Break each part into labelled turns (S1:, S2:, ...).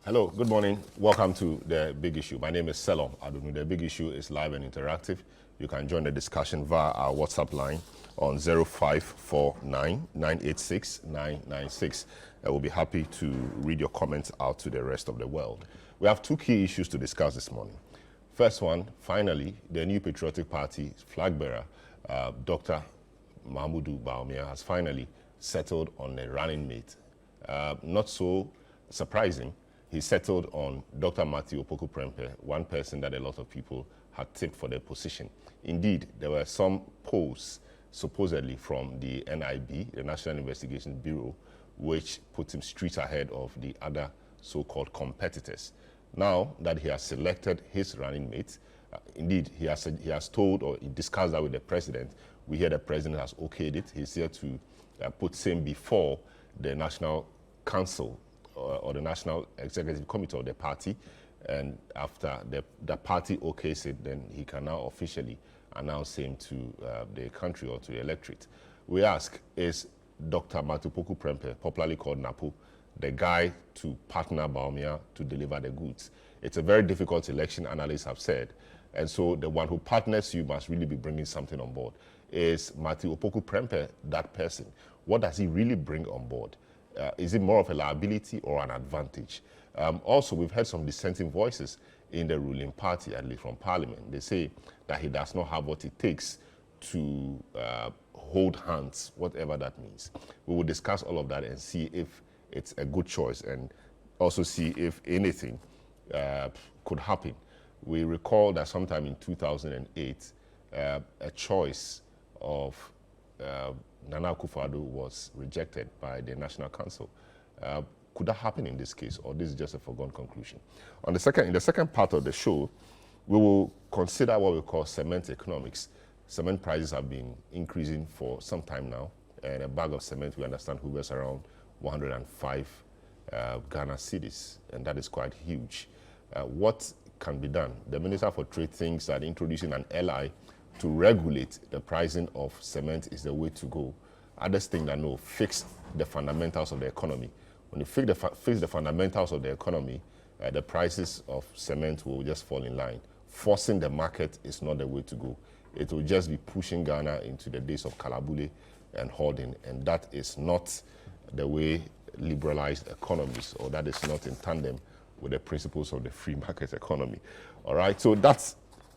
S1: Hello, good morning. Welcome to The Big Issue. My name is Selom Adunu. The Big Issue is live and interactive. You can join the discussion via our WhatsApp line on 0549-986-996. I will be happy to read your comments out to the rest of the world. We have two key issues to discuss this morning. First one, finally, the new Patriotic Party flag bearer, Dr. Mahmoud Bawumia, has finally settled on a running mate. Not so surprising. He settled on Dr. Matthew Opoku Prempeh, one person that a lot of people had tipped for their position. Indeed, there were some polls, supposedly from the NIB, the National Investigation Bureau, which put him streets ahead of the other so-called competitors. Now that he has selected his running mate, indeed, he has told or he discussed that with the president. We hear the president has okayed it. He's here to put him before the National Council or the National Executive Committee of the party, and after the party okays it, then he can now officially announce him to the country or to the electorate. We ask, is Dr. Matthew Opoku Prempeh, popularly called NAPO, the guy to partner Bawumia to deliver the goods? It's a very difficult election, analysts have said, and so the one who partners you must really be bringing something on board. Is Matthew Opoku Prempeh that person? What does he really bring on board? Is it more of a liability or an advantage? Also, we've heard some dissenting voices in the ruling party, at least from Parliament. They say that he does not have what it takes to hold hands, whatever that means. We will discuss all of that and see if it's a good choice and also see if anything could happen. We recall that sometime in 2008, a choice of Nana Akufo-Addo was rejected by the National Council. Could that happen in this case, or this is just a foregone conclusion? In the second part of the show, we will consider what we call cement economics. Cement prices have been increasing for some time now, and a bag of cement, we understand, hovers around 105 Ghana cedis, and that is quite huge. What can be done? The Minister for Trade thinks that introducing an LI to regulate the pricing of cement is the way to go. Others think that no, fix the fundamentals of the economy. When you fix the fundamentals of the economy, the prices of cement will just fall in line. Forcing the market is not the way to go. It will just be pushing Ghana into the days of Kalabule and hoarding, and that is not the way liberalized economies, or that is not in tandem with the principles of the free market economy. All right, so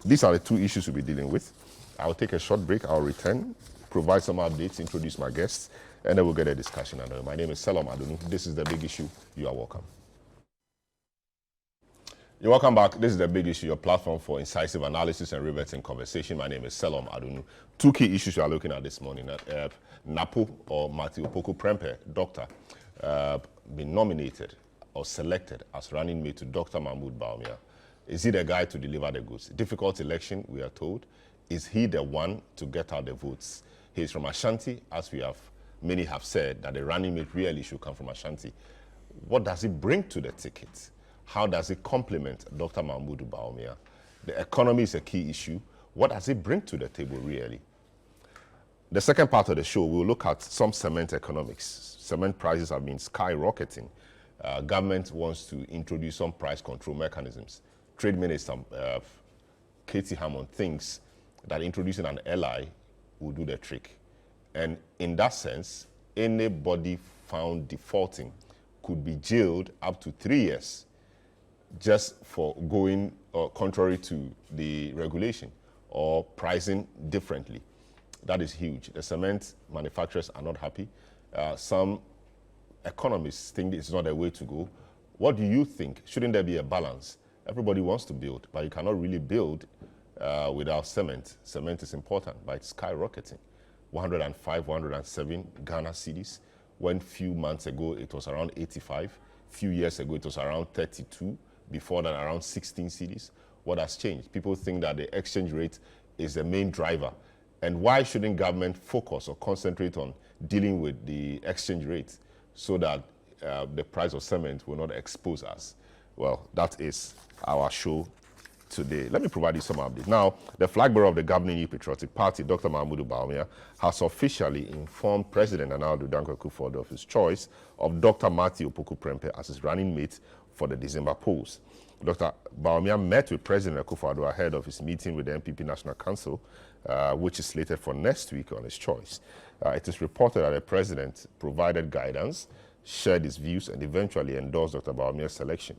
S1: these are the two issues we'll be dealing with. I'll take a short break. I'll return, provide some updates, introduce my guests, and then we'll get a discussion. And my name is Selom Adunu. This is The Big Issue. You are welcome. You're welcome back. This is The Big Issue, your platform for incisive analysis and riveting conversation. My name is Selom Adunu. Two key issues we are looking at this morning. NAPO, or Matthew Opoku Prempeh, doctor, been nominated or selected as running mate to Dr. Mahmoud Bawumia. Is he the guy to deliver the goods? Difficult election, we are told. Is he the one to get out the votes? He's from Ashanti, as many have said, that the running mate really should come from Ashanti. What does he bring to the ticket? How does it complement Dr. Mahmoud Bawumia? The economy is a key issue. What does it bring to the table, really? The second part of the show, we'll look at some cement economics. Cement prices have been skyrocketing. Government wants to introduce some price control mechanisms. Trade Minister Katie Hammond thinks that introducing an LI will do the trick. And in that sense, anybody found defaulting could be jailed up to 3 years just for going contrary to the regulation or pricing differently. That is huge. The cement manufacturers are not happy. Some economists think it's not a way to go. What do you think? Shouldn't there be a balance? Everybody wants to build, but you cannot really build without cement. Cement is important, but it's skyrocketing. 105, 107 Ghana cedis. When few months ago it was around 85. Few years ago it was around 32. Before that, around 16 cedis. What has changed? People think that the exchange rate is the main driver. And why shouldn't government focus or concentrate on dealing with the exchange rate so that the price of cement will not expose us? Well, that is our show today. Let me provide you some updates. Now, the flag bearer of the governing New Patriotic Party, Dr. Mahmoud Bawumia, has officially informed President Nana Dankwa Akufo-Addo of his choice of Dr. Matthew Opoku Prempeh as his running mate for the December polls. Dr. Bawumia met with President Akufo-Addo ahead of his meeting with the NPP National Council, which is slated for next week on his choice. It is reported that the president provided guidance, shared his views, and eventually endorsed Dr. Bawumia's selection.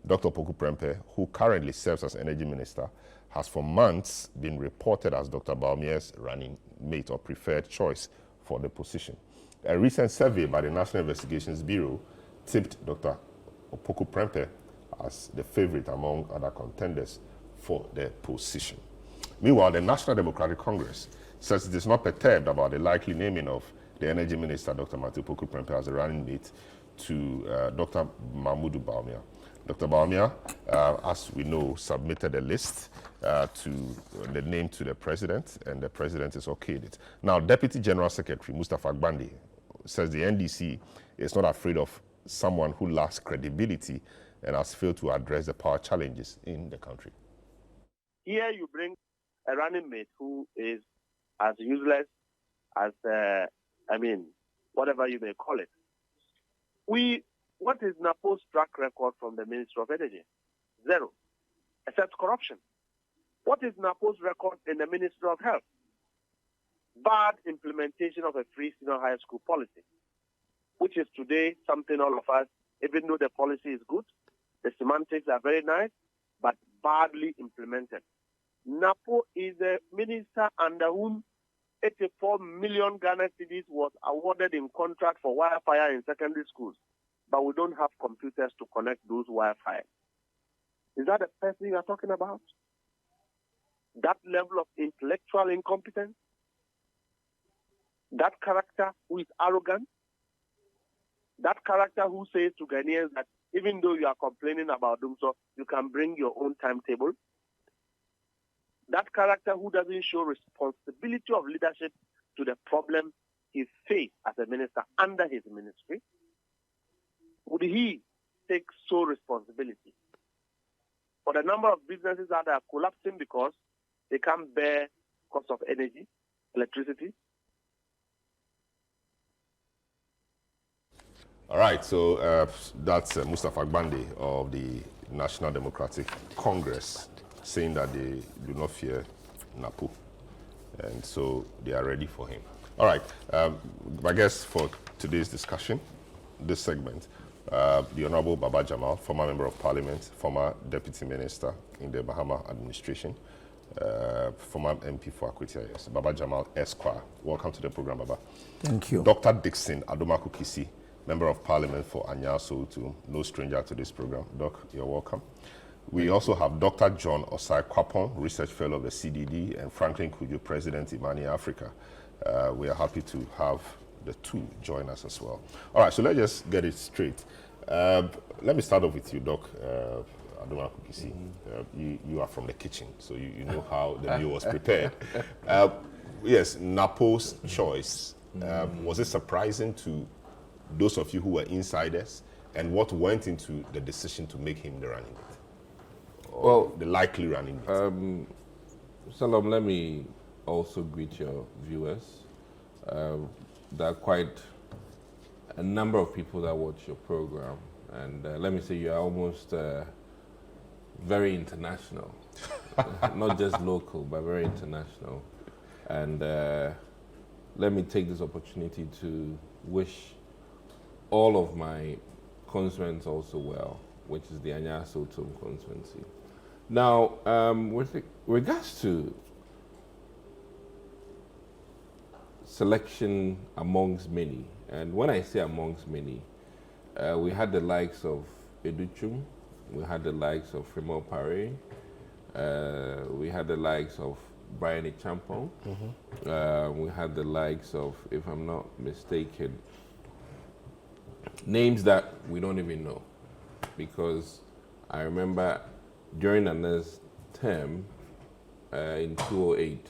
S1: Dr. Opoku Prempeh, who currently serves as Energy Minister, has for months been reported as Dr. Bawumia's running mate or preferred choice for the position. A recent survey by the National Investigations Bureau tipped Dr. Opoku Prempeh as the favorite among other contenders for the position. Meanwhile, the National Democratic Congress says it is not perturbed about the likely naming of the Energy Minister, Dr. Matthew Opoku Prempeh, as a running mate to Dr. Mahmoud Bawumia. Dr. Bawumia, as we know, submitted a list to the name to the president, and the president is okayed it. Now, Deputy General Secretary Mustafa Gbandi says the NDC is not afraid of someone who lacks credibility and has failed to address the power challenges in the country.
S2: Here you bring a running mate who is as useless as, whatever you may call it. What is NAPO's track record from the Ministry of Energy? Zero, except corruption. What is NAPO's record in the Ministry of Health? Bad implementation of a free senior high school policy, which is today something all of us, even though the policy is good, the semantics are very nice, but badly implemented. NAPO is a minister under whom 84 million Ghana cedis was awarded in contract for Wi-Fi in secondary schools, but we don't have computers to connect those Wi-Fi. Is that the person you are talking about? That level of intellectual incompetence? That character who is arrogant? That character who says to Ghanaians that even though you are complaining about them, so you can bring your own timetable? That character who doesn't show responsibility of leadership to the problem he faced as a minister under his ministry? Would he take sole responsibility for the number of businesses that are collapsing because they can't bear cost of energy, electricity?
S1: All right, so that's Mustafa Gbandi of the National Democratic Congress saying that they do not fear NAPO, and so they are ready for him. All right, I guess for today's discussion, this segment, the Honorable Baba Jamal, former Member of Parliament, former Deputy Minister in the Bahama administration, former MP for Akwetia, yes, Baba Jamal Esquire. Welcome to the program, Baba.
S3: Thank you.
S1: Dr. Dixon Adomaku Kisi, Member of Parliament for Anya Sotu, no stranger to this program. Doc, you're welcome. We also have Dr. John Osai Kwapon, Research Fellow of the CDD, and Franklin Kujo, President, Imani Africa. We are happy to have the two join us as well. All right, so let's just get it straight. Let me start off with you, Doc. Adomaku Kisi. You are from the kitchen, so you know how the meal was prepared. Yes, NAPO's choice. Was it surprising to those of you who were insiders, and what went into the decision to make him the running mate? Well, the likely running mate.
S4: Salam, let me also greet your viewers. There are quite a number of people that watch your program, and let me say you are almost very international. Not just local, but very international. And let me take this opportunity to wish all of my constituents also well, which is the Anya Sotum constituency. Now, with regards to selection amongst many, and when I say amongst many, we had the likes of Educhum, we had the likes of Fremo Pare, we had the likes of Brian Champon, we had the likes of, if I'm not mistaken, names that we don't even know, because I remember during Anna's term in 2008,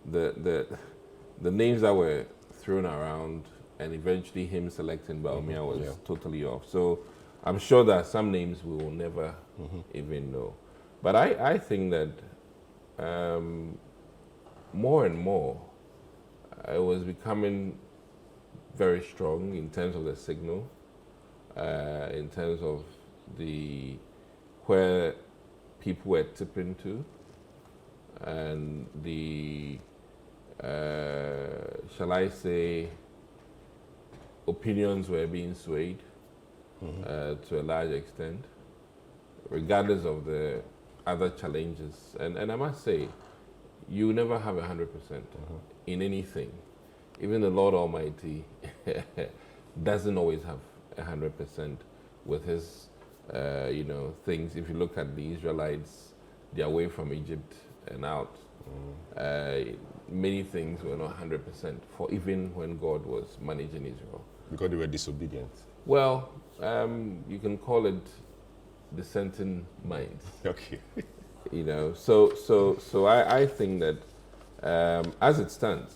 S4: the names that were thrown around and eventually him selecting Bawumia was totally off. So I'm sure that some names we will never even know. But I think that more and more, it was becoming very strong in terms of the signal, in terms of where people were tipping to, and shall I say, opinions were being swayed to a large extent, regardless of the other challenges. And I must say, you never have 100% in anything. Even the Lord Almighty doesn't always have 100% with his, things. If you look at the Israelites, they're away from Egypt and out. Many things were not 100% for even when God was managing Israel.
S1: Because they were disobedient.
S4: Well, you can call it dissenting minds.
S1: Okay.
S4: So I think that as it stands,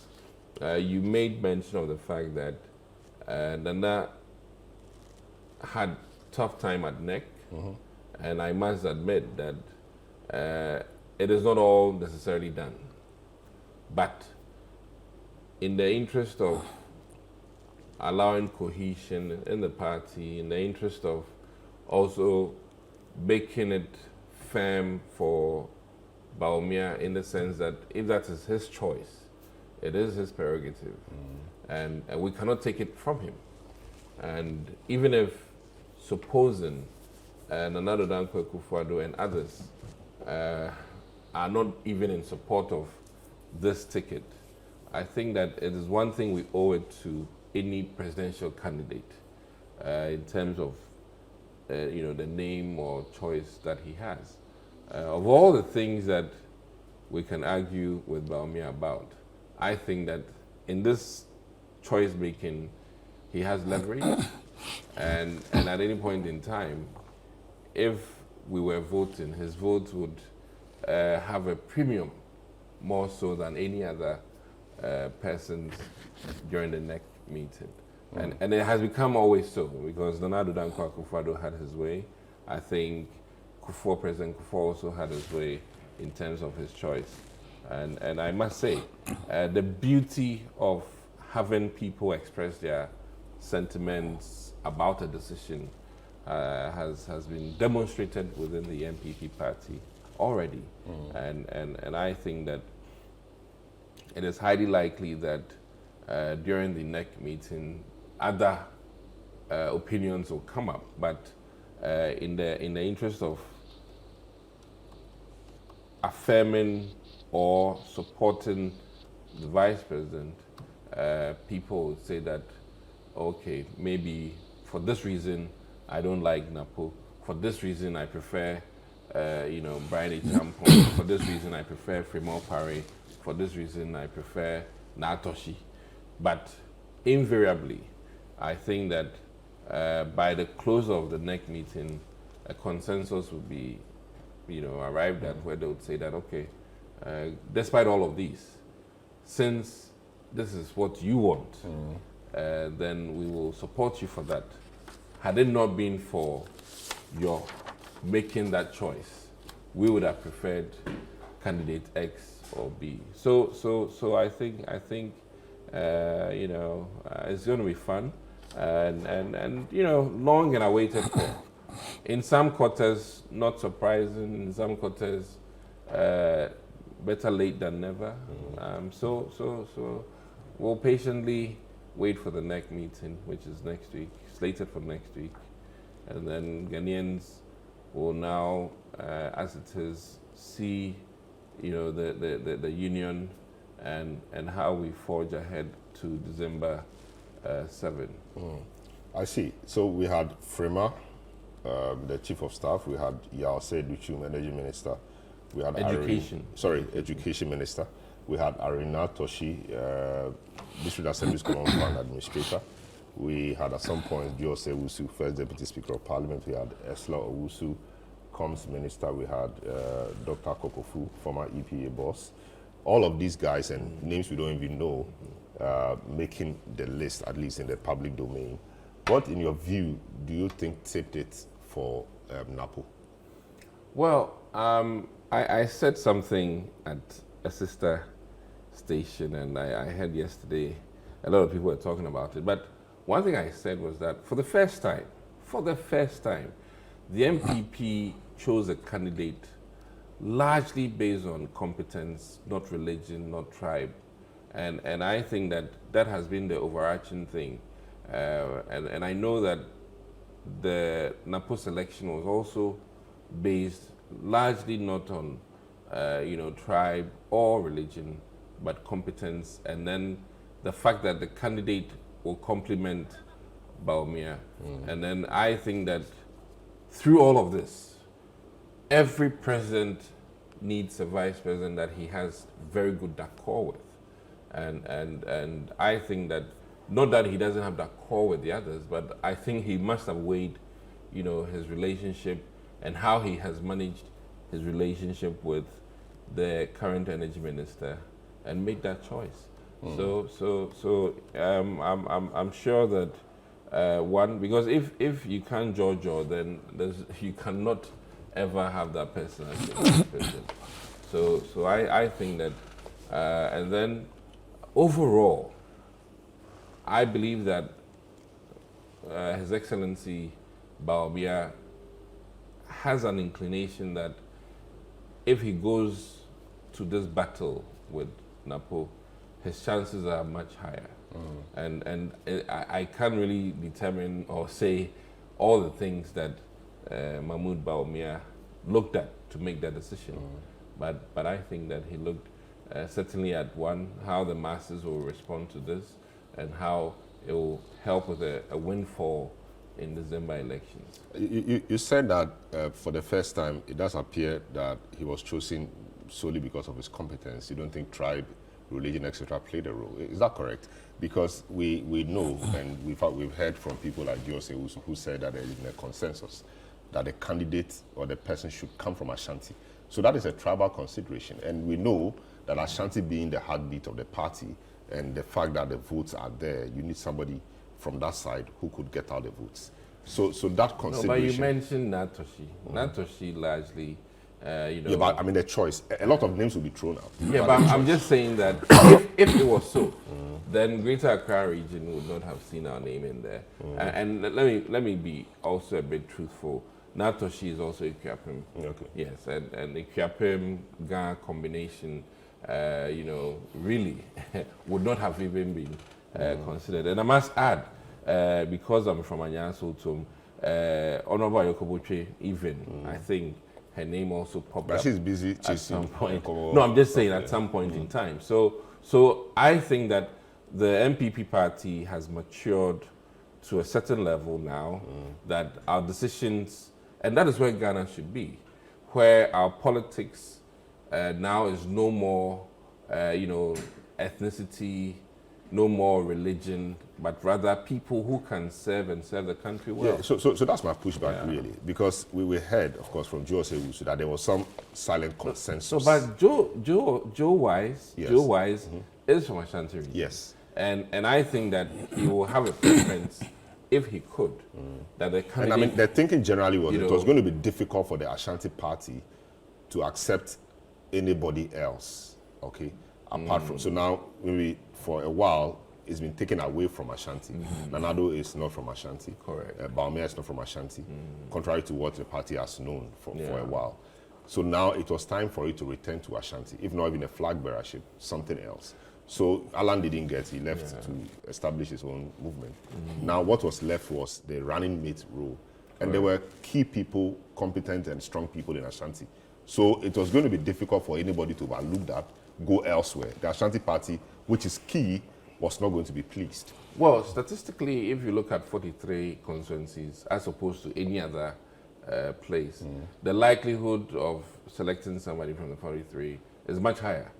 S4: you made mention of the fact that Nana had tough time at NEC, and I must admit that it is not all necessarily done. But in the interest of allowing cohesion in the party, in the interest of also making it firm for Bawumia, in the sense that if that is his choice, it is his prerogative, and we cannot take it from him. And even if supposing Nana Dankwa Akufo-Addo and others are not even in support of this ticket, I think that it is one thing we owe it to any presidential candidate in terms of the name or choice that he has. Of all the things that we can argue with Bawumia about, I think that in this choice making, he has leverage, and at any point in time, if we were voting, his vote would have a premium more so than any other person's during the NEC meeting. And it has become always so, because Nana Dankwa Akufo-Addo had his way. I think President Kufuor also had his way in terms of his choice. And I must say, the beauty of having people express their sentiments about a decision has been demonstrated within the NPP party already. And I think that it is highly likely that during the NEC meeting, other opinions will come up. But in the interest of affirming or supporting the vice president, people would say that, okay, maybe for this reason I don't like NAPO. For this reason I prefer, Brian Echampong. For this reason I prefer Fremont Pare. For this reason I prefer Natoshi. But invariably, I think that by the close of the NEC meeting, a consensus would be, arrived at, where they would say that, okay, despite all of these, since this is what you want, then we will support you for that. Had it not been for your making that choice, we would have preferred candidate X or B. So I think it's going to be fun and long and awaited for. In some quarters, not surprising. In some quarters, better late than never. So we'll patiently wait for the NEC meeting, which is next week, slated for next week, and then Ghanaians will now, as it is, see, the union and how we forge ahead to December 7.
S1: I see. So we had Frema, the Chief of Staff. We had Yao Seduchu, Energy Minister. We had Education Minister. We had Arina Toshi, District Assembly's Common Fund Administrator. We had at some point Jose Owusu, First Deputy Speaker of Parliament. We had Esla Owusu, Comms Minister. We had Dr. Kokofu, former EPA boss. All of these guys and names we don't even know making the list, at least in the public domain. What, in your view, do you think tipped it for NAPO?
S4: Well, I said something at a sister station, and I heard yesterday a lot of people were talking about it. But one thing I said was that for the first time, the MPP chose a candidate largely based on competence, not religion, not tribe. And I think that that has been the overarching thing. And I know that the NAPO selection was also based largely not on tribe or religion, but competence, and then the fact that the candidate will complement Bawumia. And then I think that through all of this, every president needs a vice president that he has very good rapport with. And I think that, not that he doesn't have rapport with the others, but I think he must have weighed, his relationship and how he has managed his relationship with the current energy minister and make that choice. So I'm sure that one, because if you can't judge, then you cannot ever have that person as your vice president. So I think that, and then overall, I believe that His Excellency Bawumia has an inclination that if he goes to this battle with NAPO, his chances are much higher. And I can't really determine or say all the things that Mahmoud Bawumia looked at to make that decision. But I think that he looked certainly at how the masses will respond to this and how it will help with a windfall in December elections.
S1: You said that for the first time, it does appear that he was chosen solely because of his competence. You don't think tribe, religion, etc. played a role. Is that correct? Because we know, and we've heard from people like Jose who said that there is a consensus that the candidate or the person should come from Ashanti. So that is a tribal consideration. And we know that Ashanti being the heartbeat of the party and the fact that the votes are there, you need somebody from that side who could get out the votes. So that consideration...
S4: No, but you mentioned Natoshi. Natoshi largely,
S1: Yeah, but I mean the choice. A lot of names will be thrown out.
S4: Yeah, but I'm just saying that if it was so, then Greater Accra region would not have seen our name in there. And let me be also a bit truthful. Natoshi is also Ikuapem.
S1: Okay.
S4: Yes, and the Ikuapem Ghana combination, really would not have even been considered. And I must add, because I'm from Anyansotum, Honorable Ayokobotwe, even, I think her name also popped
S1: but
S4: up
S1: she's busy
S4: at
S1: chasing
S4: some point. No, I'm just saying at some point in time. So I think that the MPP party has matured to a certain level now, that our decisions, and that is where Ghana should be, where our politics now is no more, ethnicity, no more religion, but rather people who can serve the country well.
S1: Yeah, so that's my pushback, really, because we heard, of course, from Joe Sewusu that there was some silent consensus.
S4: So, but Joe Wise,
S1: Yes.
S4: Joe Wise is from Ashanti region.
S1: Yes.
S4: And I think that he will have a preference, if he could, that the candidate...
S1: And I mean, the thinking generally was it was going to be difficult for the Ashanti party to accept anybody else, okay, apart from... So now, maybe for a while, it's been taken away from Ashanti. Nanado is not from Ashanti.
S4: Correct.
S1: Bawumia is not from Ashanti, contrary to what the party has known for a while. So now it was time for it to return to Ashanti, if not even a flag bearership, something else. So Alan didn't get, he left to establish his own movement. Now what was left was the running mate role. And there were key people, competent and strong people in Ashanti. So it was going to be difficult for anybody to overlook that, go elsewhere. The Ashanti party, which is key, was not going to be pleased.
S4: Well, statistically, if you look at 43 constituencies as opposed to any other place, the likelihood of selecting somebody from the 43 is much higher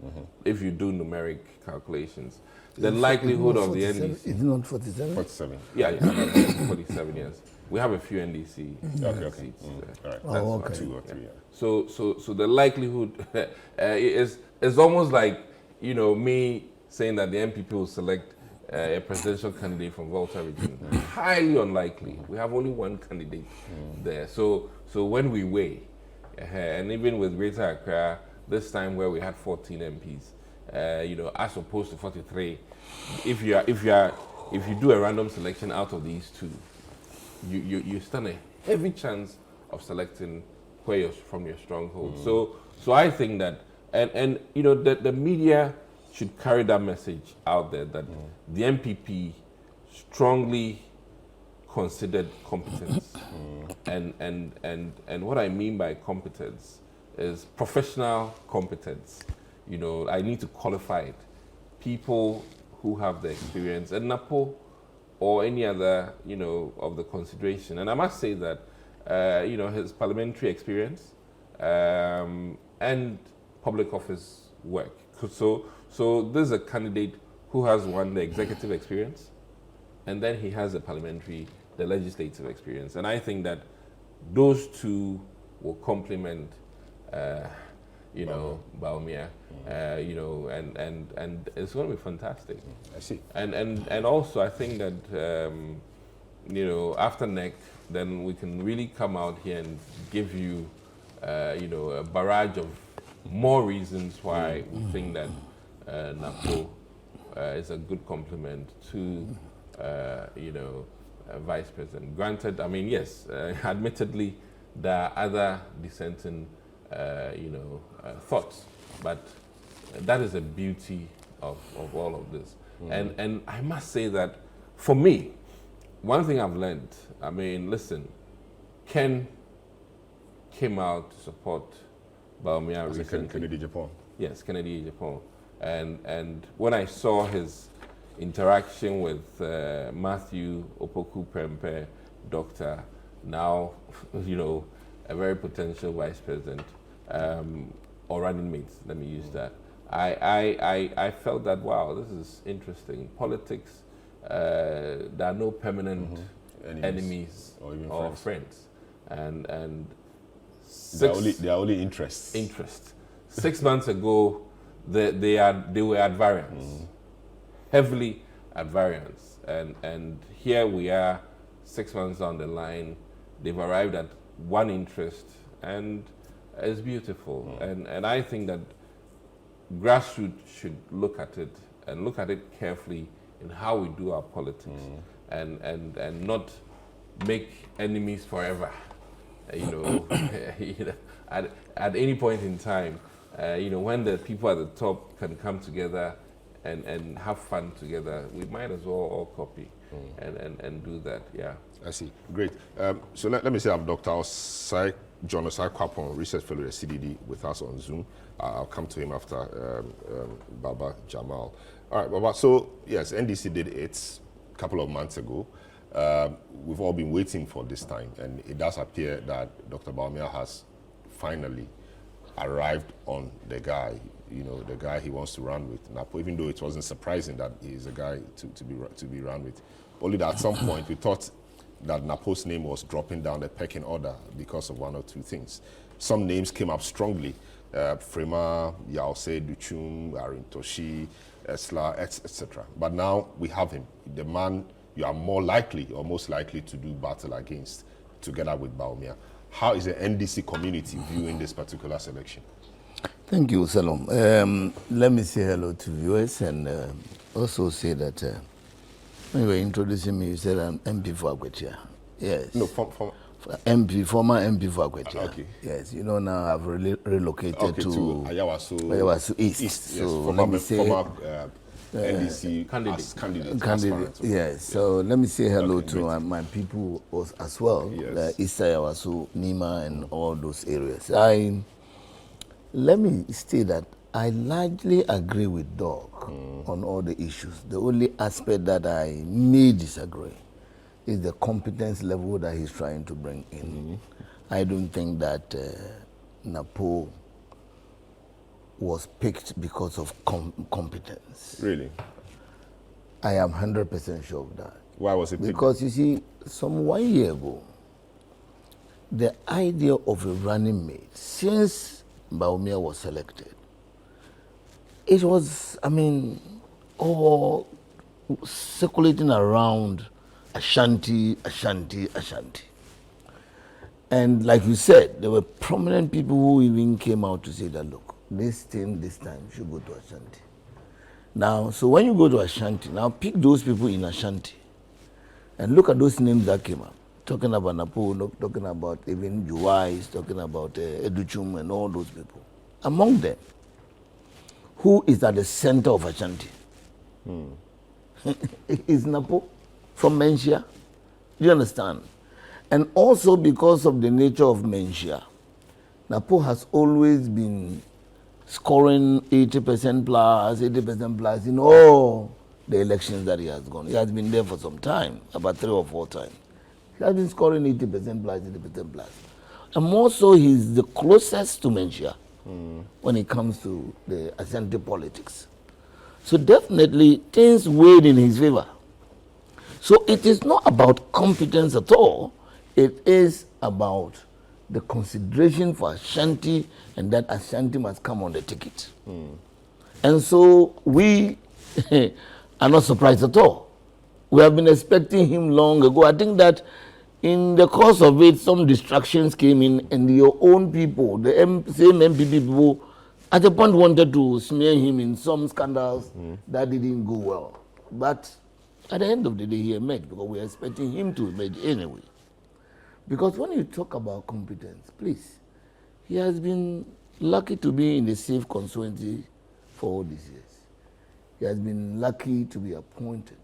S4: if you do numeric calculations. The likelihood of the NDC...
S3: It's not 47?
S1: 47.
S4: Yeah, 47 years. We have a few NDC seats.
S1: All right.
S3: Oh, okay.
S1: 2 or 3, yeah.
S4: So the likelihood is almost like, me saying that the MPP will select a presidential candidate from Volta region. Highly unlikely. We have only one candidate there. So when we weigh, And even with Greater Accra, this time where we had 14 MPs, you know, as opposed to 43, if you do a random selection out of these two, you stand a heavy chance of selecting where you're from your stronghold. So I think that, and you know, the media should carry that message out there that the MPP strongly considered competence. And what I mean by competence is professional competence. You know, I need to qualify it. People who have the experience at NAPO or any other, you know, of the consideration. And I must say that, you know, his parliamentary experience and public office work. So this is a candidate who has won the executive experience, and then he has the legislative experience. And I think that those two will complement, you know, Bawumia, you know, and it's going to be fantastic.
S1: I see.
S4: And also I think that, you know, after NEC, then we can really come out here and give you, you know, a barrage of more reasons why we think that NAPO is a good complement to, you know, Vice President. Granted, I mean, yes, admittedly, there are other dissenting, you know, thoughts, but that is the beauty of all of this. And I must say that, for me, one thing I've learned, I mean, listen, Ken came out to support Bawumia recently.
S1: Kennedy Japan.
S4: Yes, Kennedy Japan. And when I saw his interaction with Matthew Opoku Prempeh, doctor, now, you know, a very potential vice president, or running mate, let me use that. I felt that, wow, this is interesting. Politics, there are no permanent enemies or friends. And
S1: they are only interests.
S4: 6 months ago, they were at variance, heavily at variance, and here we are, 6 months down the line, they've arrived at one interest, and it's beautiful. And I think that grassroots should look at it and look at it carefully in how we do our politics, and not make enemies forever. You know, at any point in time, you know, when the people at the top can come together and have fun together, we might as well all copy and do that. Yeah.
S1: I see. Great. So let me say I'm Dr. John Osai Kwapon, Research Fellow at CDD, with us on Zoom. I'll come to him after Baba Jamal. All right, Baba. So, yes, NDC did it a couple of months ago. We've all been waiting for this time, and it does appear that Dr. Bawumia has finally arrived on the guy, you know, the guy he wants to run with NAPO, even though it wasn't surprising that he's a guy to be run with. Only that at some point we thought that NAPO's name was dropping down the pecking order because of one or two things. Some names came up strongly, Frema, Yaose, Duchum, Arintoshi, Esla, etc. But now we have him, the man you are more likely or most likely to do battle against, together with Bawumia. How is the NDC community viewing this particular selection?
S3: Thank you, Salom. Let me say hello to viewers and also say that when you were introducing me, you said I'm MP for Akwetia. Yes.
S1: No,
S3: former MP for Akwetia.
S1: Okay.
S3: Yes, you know, now I've relocated to
S1: Ayawaso
S3: East.
S1: Yes,
S3: So
S1: former,
S3: let me say,
S1: NDC candidate.
S3: Yes. So let me say hello to my people as well,
S1: Yes.
S3: East Ayawaso, Nima, and all those areas. Let me state that I largely agree with Doc on all the issues. The only aspect that I may disagree is the competence level that he's trying to bring in. I don't think that NAPO was picked because of competence.
S1: Really?
S3: I am 100% sure of that.
S1: Why was it picked?
S3: Because you see, some 1 year ago, the idea of a running mate, since Bawumia was selected, it was, I mean, all circulating around Ashanti. And like you said, there were prominent people who even came out to say that, look, this thing this time should go to Ashanti. Now, so when you go to Ashanti, now pick those people in Ashanti and look at those names that came up. Talking about NAPO, talking about even Juwais, talking about Educhum and all those people. Among them, who is at the center of Ashanti? Is NAPO from Menchia. Do you understand? And also because of the nature of Menchia, NAPO has always been scoring 80% plus in all the elections that he has gone. He has been there for some time, about 3 or 4 times. He has been scoring 80% plus. And more so, he's the closest to Menchia when it comes to the Ashanti politics. So definitely, things weighed in his favor. So it is not about competence at all. It is about the consideration for Ashanti and that Ashanti must come on the ticket. And so we are not surprised at all. We have been expecting him long ago. I think that in the course of it, some distractions came in, and your own people, the same MPP people, at a point wanted to smear him in some scandals that didn't go well. But at the end of the day, he emerged because we are expecting him to emerge anyway. Because when you talk about competence, please, he has been lucky to be in the safe constituency for all these years. He has been lucky to be appointed.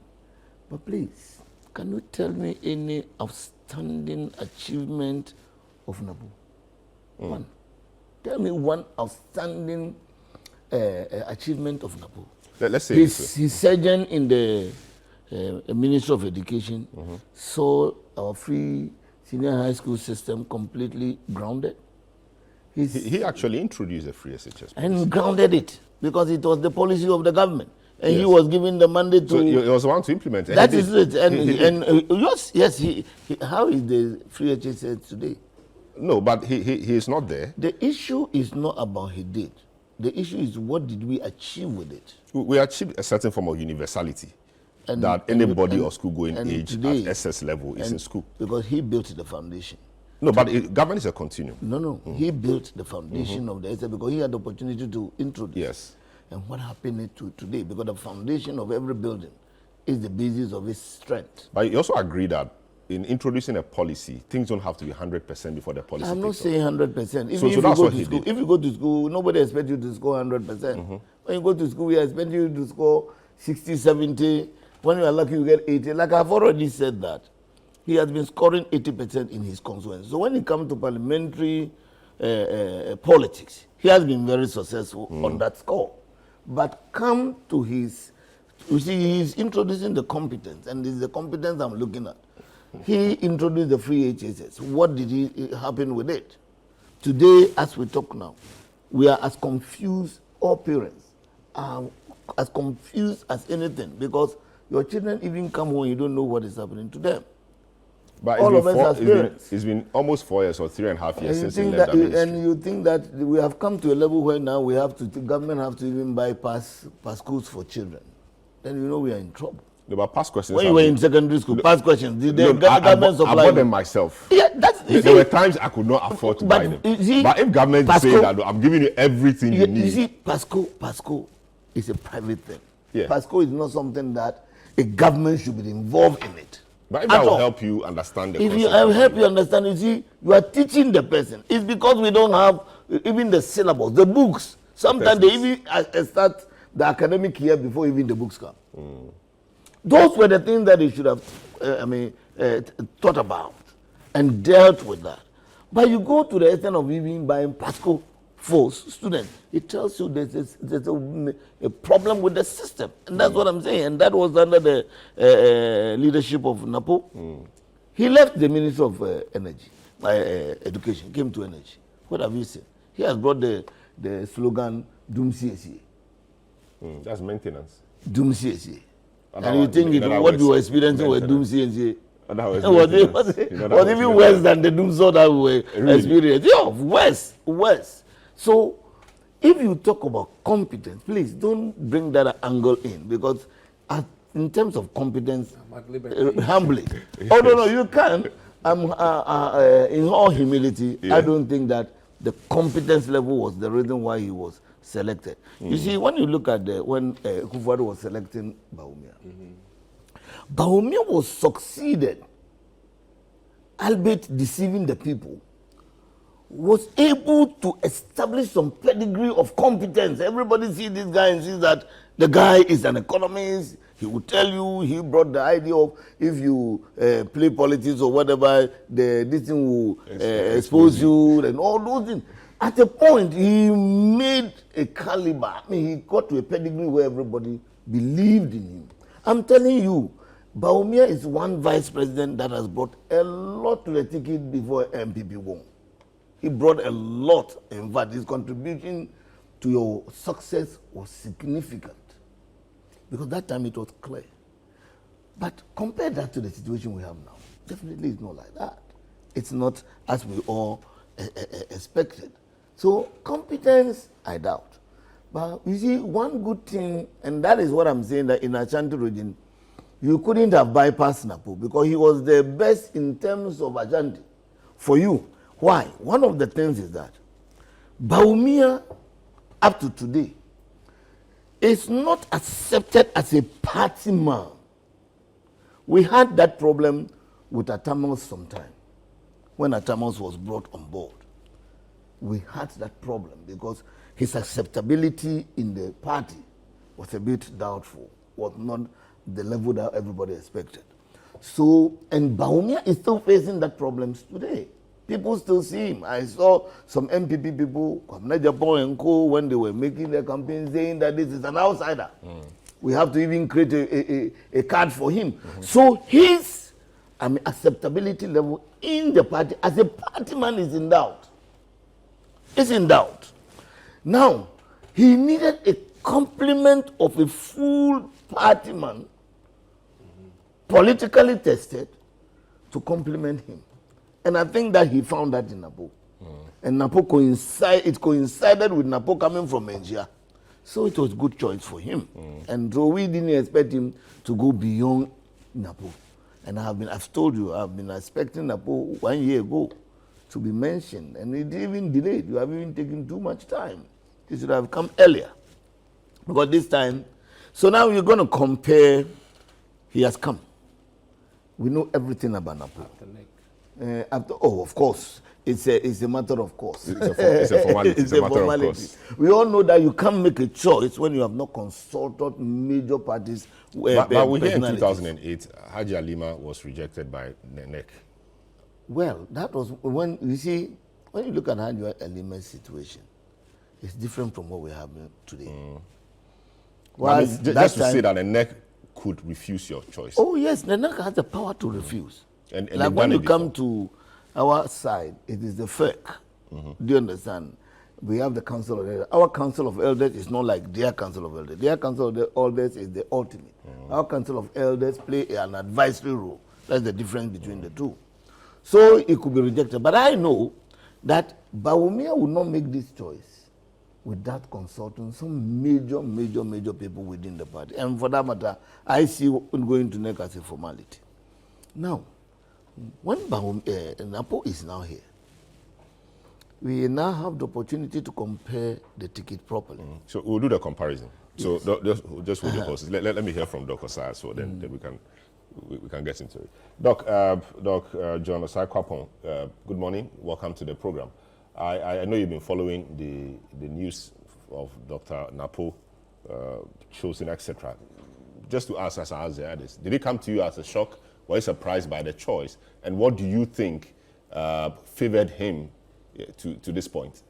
S3: But please, can you tell me any outstanding achievement of NAPO? One. Tell me one outstanding achievement of NAPO.
S1: Let's say
S3: his surgeon in the Ministry of Education saw our free senior high school system completely grounded.
S1: He actually introduced a free SHS policy.
S3: And grounded it because it was the policy of the government. And he was given the mandate to...
S1: So he was the one to implement it.
S3: That is it. And yes, how is the free HSS today?
S1: No, but he is not there.
S3: The issue is not about he did. The issue is what did we achieve with it?
S1: We achieved a certain form of universality. That anybody of school-going age today, at SS level is in school.
S3: Because he built the foundation.
S1: No, but government is a continuum.
S3: No. He built the foundation of the SS because he had the opportunity to introduce.
S1: Yes.
S3: And what happened to today? Because the foundation of every building is the basis of its strength.
S1: But you also agree that in introducing a policy, things don't have to be 100% before the policy.
S3: I'm not saying 100%.
S1: So that's what he did.
S3: If you go to school, nobody expects you to score 100%. When you go to school, we expect you to score 60, 70. When you are lucky, you get 80. Like I've already said that. He has been scoring 80% in his constituency. So when it comes to parliamentary politics, he has been very successful on that score. But come to his, you see, he's introducing the competence, and this is the competence I'm looking at. He introduced the free HSS. What did he happen with it? Today, as we talk now, we are as confused, all parents are as confused as anything, because your children even come home, you don't know what is happening to them.
S1: But
S3: all of us as parents.
S1: It's been almost 4 years or 3.5 years since he
S3: think
S1: left
S3: that,
S1: the ministry.
S3: and you think that we have come to a level where now we have to, the government have to even buy pass schools for children. Then you know we are in trouble.
S1: No, but past questions.
S3: When you were in secondary school, past questions, did the government supply?
S1: I bought them myself.
S3: Yeah,
S1: there were times I could not afford to buy them. But if government say that, I'm giving you everything you need.
S3: You see, PASCO is a private thing.
S1: Yeah.
S3: PASCO is not something that a government should be involved in it.
S1: But if that will help you understand the concept.
S3: If I help you understand, you see, you are teaching the person. It's because we don't have even the syllabus, the books. Sometimes they even start the academic year before even the books come. Those were the things that they should have thought about and dealt with that. But you go to the extent of even buying PASCO for students, it tells you there's a problem with the system. And that's what I'm saying. And that was under the leadership of NAPO. He left the Ministry of Education, came to Energy. What have you seen? He has brought the slogan, Doom CSA.
S1: That's maintenance.
S3: Doom CSA. And you think what we were experiencing with Doom CSA was even worse than the Doom Sword that we were experiencing. Yeah, worse. So, if you talk about competence, please don't bring that angle in, because in terms of competence, humbly. Oh, no, you can. In all humility, I don't think that the competence level was the reason why he was selected. You see, when you look at when Kufuor was selecting Bawumia, Bawumia was succeeded, albeit deceiving the people, was able to establish some pedigree of competence. Everybody sees this guy and sees that the guy is an economist. He will tell you, he brought the idea of if you play politics or whatever, this thing will expose you and all those things. At a point, he made a caliber. I mean, he got to a pedigree where everybody believed in him. I'm telling you, Bawumia is one vice president that has brought a lot to the ticket before MPP won. He brought a lot. In fact, his contribution to your success was significant. Because that time it was clear. But compare that to the situation we have now. Definitely it's not like that. It's not as we all expected. So competence, I doubt. But you see, one good thing, and that is what I'm saying, that in Ashanti region, you couldn't have bypassed NAPO because he was the best in terms of Ashanti for you. Why? One of the things is that Bawumia, up to today, is not accepted as a party man. We had that problem with Atamos sometime, when Atamos was brought on board. We had that problem because his acceptability in the party was a bit doubtful, was not the level that everybody expected. So, and Bawumia is still facing that problems today. People still see him. I saw some MPP people, Kwamina Japan and co, when they were making their campaign saying that this is an outsider. We have to even create a card for him. So his acceptability level in the party as a party man is in doubt. It's in doubt. Now, he needed a complement of a full party man, politically tested, to complement him. And I think that he found that in NAPO. And NAPO coincided with NAPO coming from Nigeria. So it was a good choice for him. And so we didn't expect him to go beyond NAPO. And I've told you, I've been expecting NAPO 1 year ago to be mentioned. And it even delayed. You have even taken too much time. It should have come earlier. Because this time, so now you're going to compare, he has come. We know everything about NAPO. Of course, it's a matter of course.
S1: It's a formality. It's a matter of course.
S3: We all know that you can't make a choice when you have not consulted major parties.
S1: But we hear in 2008, Haji Alima was rejected by NEC.
S3: Well, that was when you see, when you look at Haji Alima's situation, it's different from what we have today.
S1: I mean, just to say that the NEC could refuse your choice.
S3: Oh yes, the NEC has the power to refuse.
S1: And
S3: like when you come to our side, it is the FEC. Do you understand? We have the Council of Elders. Our Council of Elders is not like their Council of Elders. Their Council of Elders is the ultimate. Our Council of Elders play an advisory role. That's the difference between the two. So it could be rejected. But I know that Bawumia will not make this choice without consulting some major people within the party. And for that matter, I see going to NEC as a formality. Now, when NAPO is now here, we now have the opportunity to compare the ticket properly.
S1: So we'll do the comparison. Yes. So just hold your horses. Let me hear from Dr. Osai, so then we can get into it. Doc John Osai Kwapon, good morning. Welcome to the program. I know you've been following the news of Dr. Napo chosen, etc. Just to ask as the others, did it come to you as a shock? Were you surprised by the choice? And what do you think favored him to this point?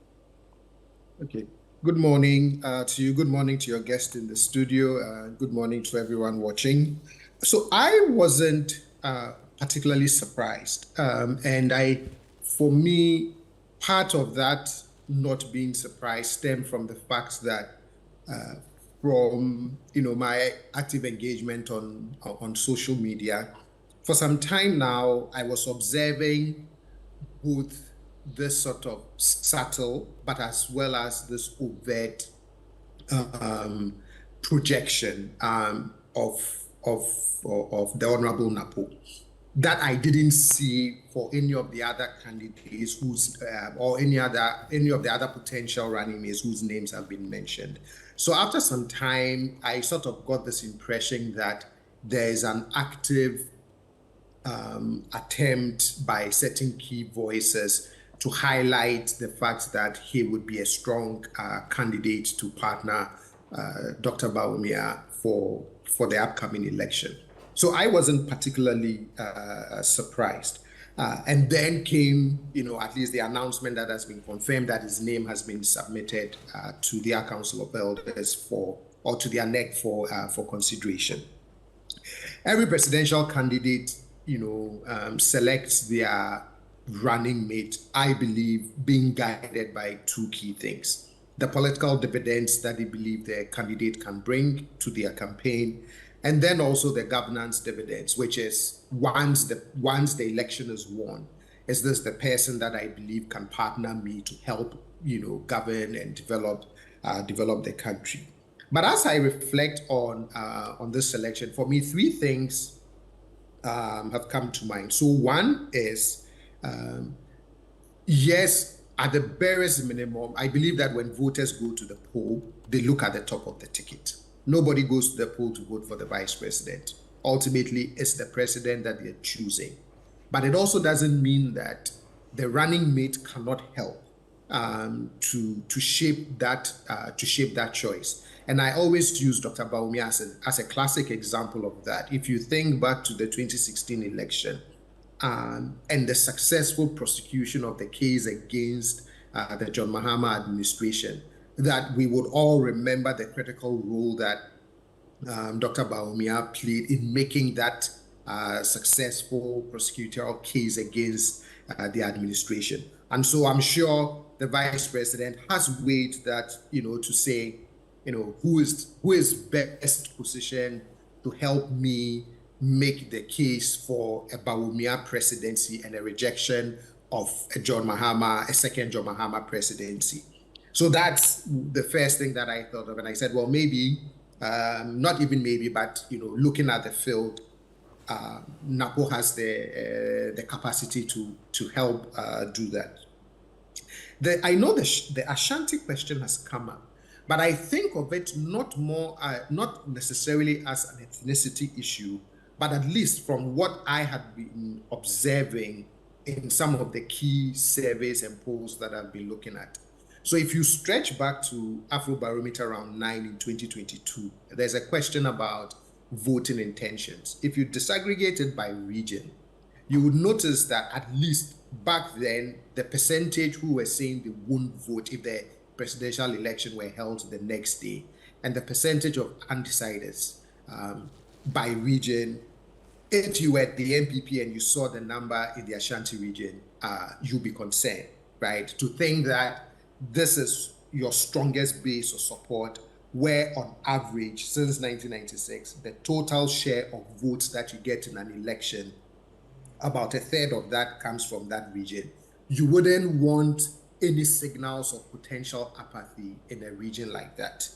S5: Okay. Good morning to you. Good morning to your guest in the studio. Good morning to everyone watching. So I wasn't particularly surprised. For me, part of that not being surprised stemmed from the fact that from my active engagement on social media, for some time now, I was observing both this sort of subtle, but as well as this overt projection of the Honorable Napo. that I didn't see for any of the other candidates whose or any of the other potential running mates whose names have been mentioned. So after some time, I sort of got this impression that there is an active attempt by certain key voices to highlight the fact that he would be a strong candidate to partner Dr. Bawumia for the upcoming election. So I wasn't particularly surprised. And then came, at least the announcement that has been confirmed that his name has been submitted to their Council of Elders or to their NEC for consideration. Every presidential candidate, selects their running mate, I believe, being guided by two key things: the political dividends that they believe their candidate can bring to their campaign, and then also the governance dividends, which is once the election is won, is this the person that I believe can partner me to help, govern and develop the country. But as I reflect on this selection, for me, three things have come to mind. So one is, yes, at the barest minimum, I believe that when voters go to the poll, they look at the top of the ticket. Nobody goes to the poll to vote for the vice president. Ultimately, it's the president that they're choosing. But it also doesn't mean that the running mate cannot help to shape that choice. And I always use Dr. Bawumia as a classic example of that. If you think back to the 2016 election and the successful prosecution of the case against the John Mahama administration, that we would all remember the critical role that Dr. Bawumia played in making that successful prosecutorial case against the administration. And so I'm sure the vice president has weighed that, to say, who is best positioned to help me make the case for a Bawumia presidency and a rejection of a second John Mahama presidency. So that's the first thing that I thought of. And I said, well, maybe, not even maybe, but, looking at the field, NAPO has the capacity to help do that. I know the Ashanti question has come up, but I think of it not necessarily as an ethnicity issue, but at least from what I had been observing in some of the key surveys and polls that I've been looking at. So if you stretch back to Afrobarometer round 9 in 2022, there's a question about voting intentions. If you disaggregate it by region, you would notice that at least back then, the percentage who were saying they wouldn't vote if the presidential election were held the next day, and the percentage of undecideds by region, if you were at the MPP and you saw the number in the Ashanti region, you'll be concerned, right? To think that this is your strongest base of support, where on average, since 1996, the total share of votes that you get in an election, about a third of that comes from that region. You wouldn't want any signals of potential apathy in a region like that.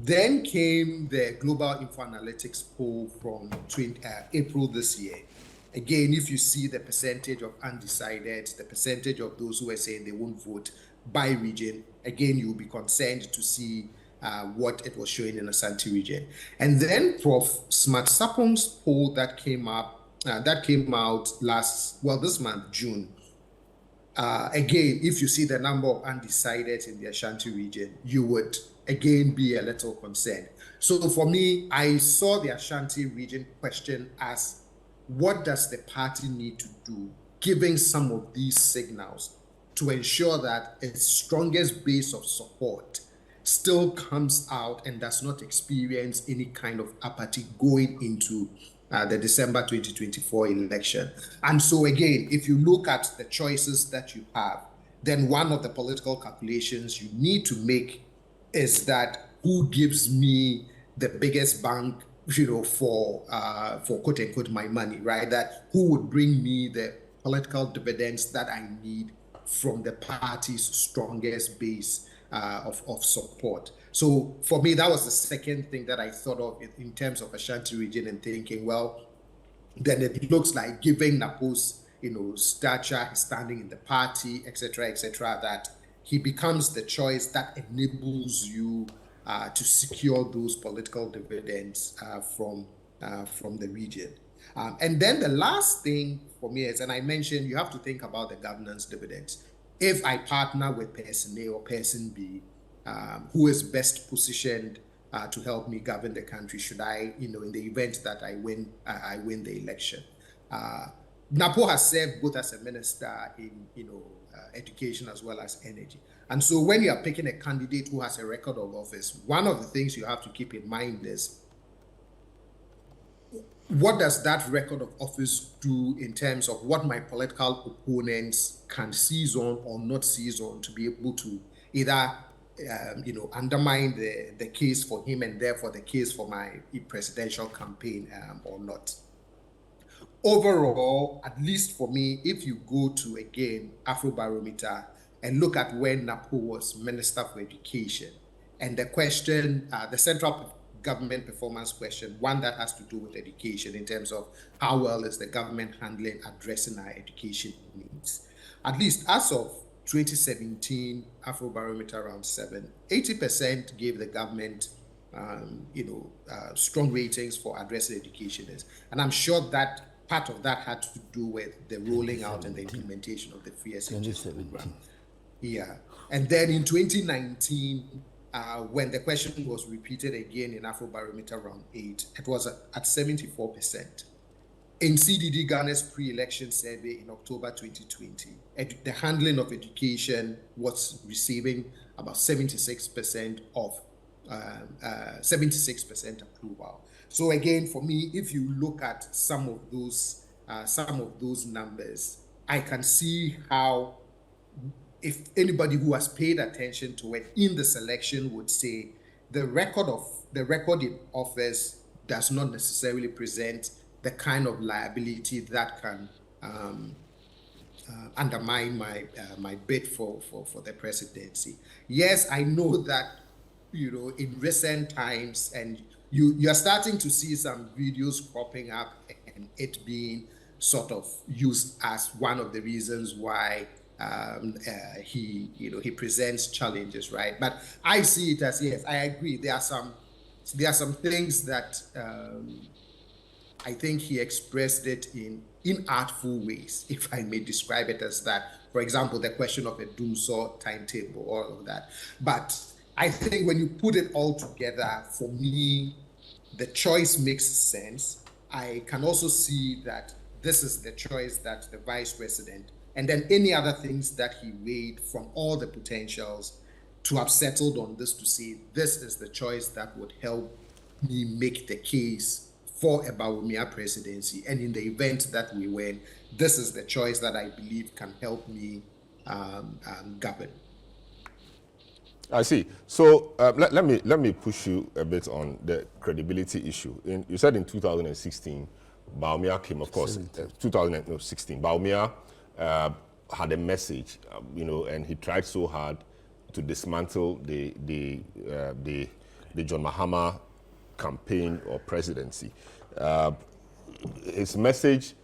S5: Then came the Global Info Analytics poll from April this year. Again, if you see the percentage of undecided, the percentage of those who are saying they won't vote by region, again, you'll be concerned to see what it was showing in the Ashanti region. And then Prof. Smart Sapong's poll that came out this month, June. Again, if you see the number of undecided in the Ashanti region, you would again be a little concerned. So for me, I saw the Ashanti region question as, what does the party need to do, given some of these signals, to ensure that its strongest base of support still comes out and does not experience any kind of apathy going into the December 2024 election. And so again, if you look at the choices that you have, then one of the political calculations you need to make is that who gives me the biggest bang, for quote unquote my money, right? That who would bring me the political dividends that I need from the party's strongest base of support. So for me, that was the second thing that I thought of in terms of Ashanti region, and thinking, well, then it looks like, given NAPO's, stature, his standing in the party, etc., that he becomes the choice that enables you to secure those political dividends from the region. And then the last thing for me is, and I mentioned, you have to think about the governance dividends. If I partner with person A or person B, who is best positioned to help me govern the country, should I, in the event that I win the election? NAPO has served both as a minister in, education as well as energy. And so when you are picking a candidate who has a record of office, one of the things you have to keep in mind is, what does that record of office do in terms of what my political opponents can seize on or not seize on to be able to either undermine the case for him and therefore the case for my presidential campaign or not. Overall, at least for me, if you go to, again, Afrobarometer and look at when NAPO was Minister for Education, and the question, the central government performance question, one that has to do with education in terms of how well is the government handling addressing our education needs. At least as of 2017, Afrobarometer around 80% gave the government strong ratings for addressing education is. And I'm sure that part of that had to do with the rolling out and the implementation of the free SHS program. Yeah. And then in 2019, when the question was repeated again in Afrobarometer round 8, it was at 74%. In CDD Ghana's pre-election survey in October 2020, the handling of education was receiving about 76% of 76% approval. So again, for me, if you look at some of those numbers, I can see how, if anybody who has paid attention to it in the selection would say the record in office does not necessarily present the kind of liability that can undermine my bid for the presidency. Yes, I know that in recent times, and you're starting to see some videos cropping up and it being sort of used as one of the reasons why he presents challenges, right? But I see it as, yes, I agree. There are some things that I think he expressed it in inartful ways, if I may describe it as that. For example, the question of a doomsaw timetable, all of that. But I think when you put it all together, for me, the choice makes sense. I can also see that this is the choice that the vice president, and then any other things that he weighed from all the potentials to have settled on this, to say this is the choice that would help me make the case for a Bawumia presidency. And in the event that we win, this is the choice that I believe can help me govern.
S1: I see. So let me push you a bit on the credibility issue. You said in 2016, Bawumia came, of course, 2016, Bawumia had a message, and he tried so hard to dismantle the John Mahama campaign or presidency. His message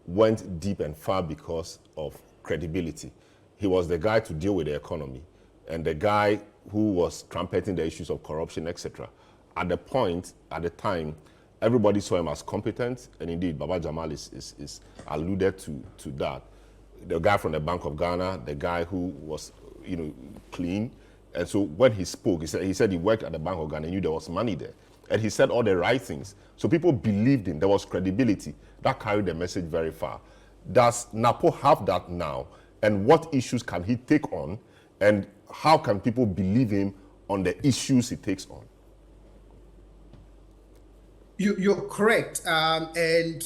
S1: went deep and far because of credibility. He was the guy to deal with the economy and the guy who was trumpeting the issues of corruption, etc. At the time, everybody saw him as competent, and indeed, Baba Jamal is alluded to that. The guy from the Bank of Ghana, the guy who was, clean. And so when he spoke, he said he worked at the Bank of Ghana, and knew there was money there. And he said all the right things. So people believed him. There was credibility. That carried the message very far. Does NAPO have that now? And what issues can he take on? And how can people believe him on the issues he takes on?
S5: You're correct. And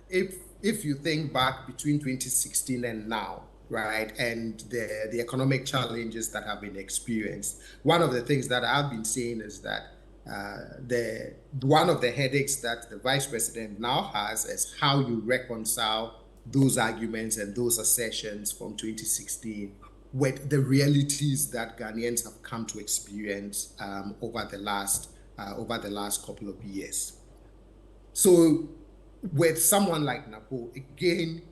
S5: if you think back between 2016 and now, right, and the economic challenges that have been experienced, one of the things that I've been saying is that one of the headaches that the vice president now has is how you reconcile those arguments and those assertions from 2016 with the realities that Ghanaians have come to experience over the last couple of years. So with someone like NAPO, again,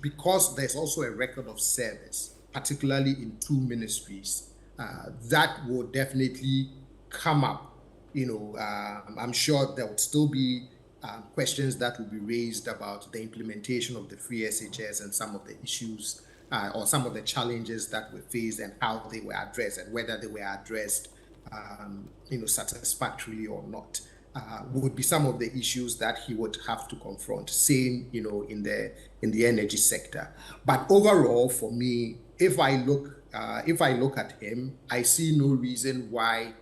S5: because there's also a record of service, particularly in two ministries, that will definitely come up. I'm sure there would still be questions that will be raised about the implementation of the free SHS and some of the issues or some of the challenges that were faced and how they were addressed and whether they were addressed satisfactorily or not. Would be some of the issues that he would have to confront. Same, in the energy sector. But overall, for me, if I look at him, I see no reason why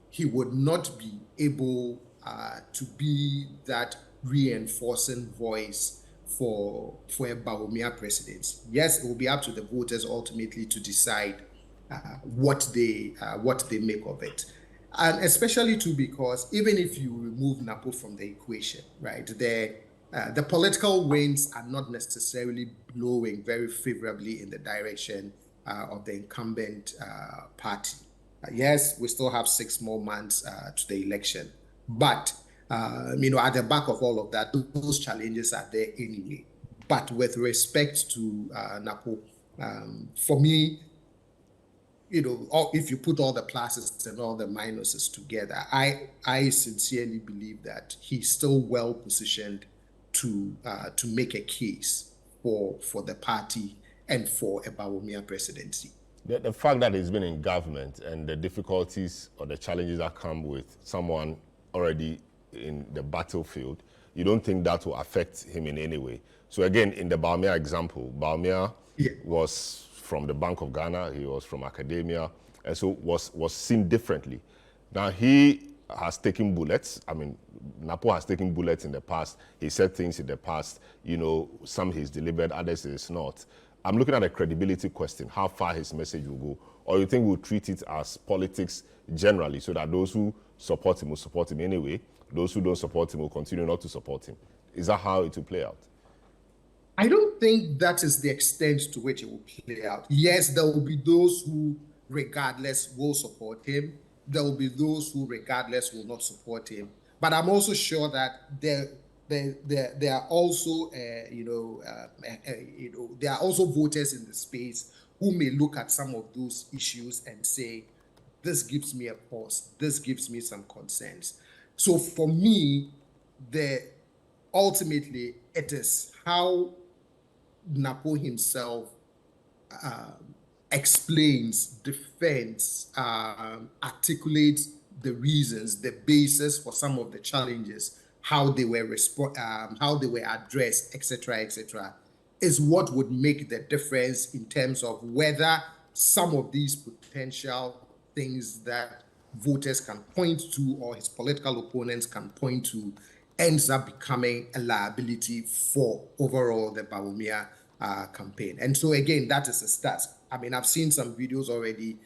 S5: he would not be able to be that reinforcing voice for a Bawumia presidency. Yes, it will be up to the voters ultimately to decide what they make of it. And especially too, because even if you remove NAPO from the equation, right, the political winds are not necessarily blowing very favorably in the direction of the incumbent party. Yes, we still have 6 more months to the election, but at the back of all of that, those challenges are there anyway. But with respect to NAPO, for me, if you put all the pluses and all the minuses together, I sincerely believe that he's still well positioned to make a case for the party and for a Bawumia presidency.
S1: The fact that he's been in government and the difficulties or the challenges that come with someone already in the battlefield, you don't think that will affect him in any way? So again, in the Bawumia example, Bawumia was from the Bank of Ghana, he was from academia, and so was seen differently. Now he has taken bullets. I mean, NAPO has taken bullets in the past. He said things in the past, some he's delivered, others he's not. I'm looking at a credibility question, how far his message will go. Or you think we'll treat it as politics generally, so that those who support him will support him anyway, those who don't support him will continue not to support him. Is that how it will play out?
S5: I don't think that is the extent to which it will play out. Yes, there will be those who, regardless, will support him. There will be those who, regardless, will not support him. But I'm also sure that there are also, there are also voters in the space who may look at some of those issues and say, this gives me a pause, this gives me some concerns. So for me, ultimately, it is how NAPO himself explains, defends, articulates the reasons, the basis for some of the challenges, how they were addressed, etc., is what would make the difference in terms of whether some of these potential things that voters can point to or his political opponents can point to ends up becoming a liability for overall the Bawumia campaign. And so again, that is a start. I mean, I've seen some videos already,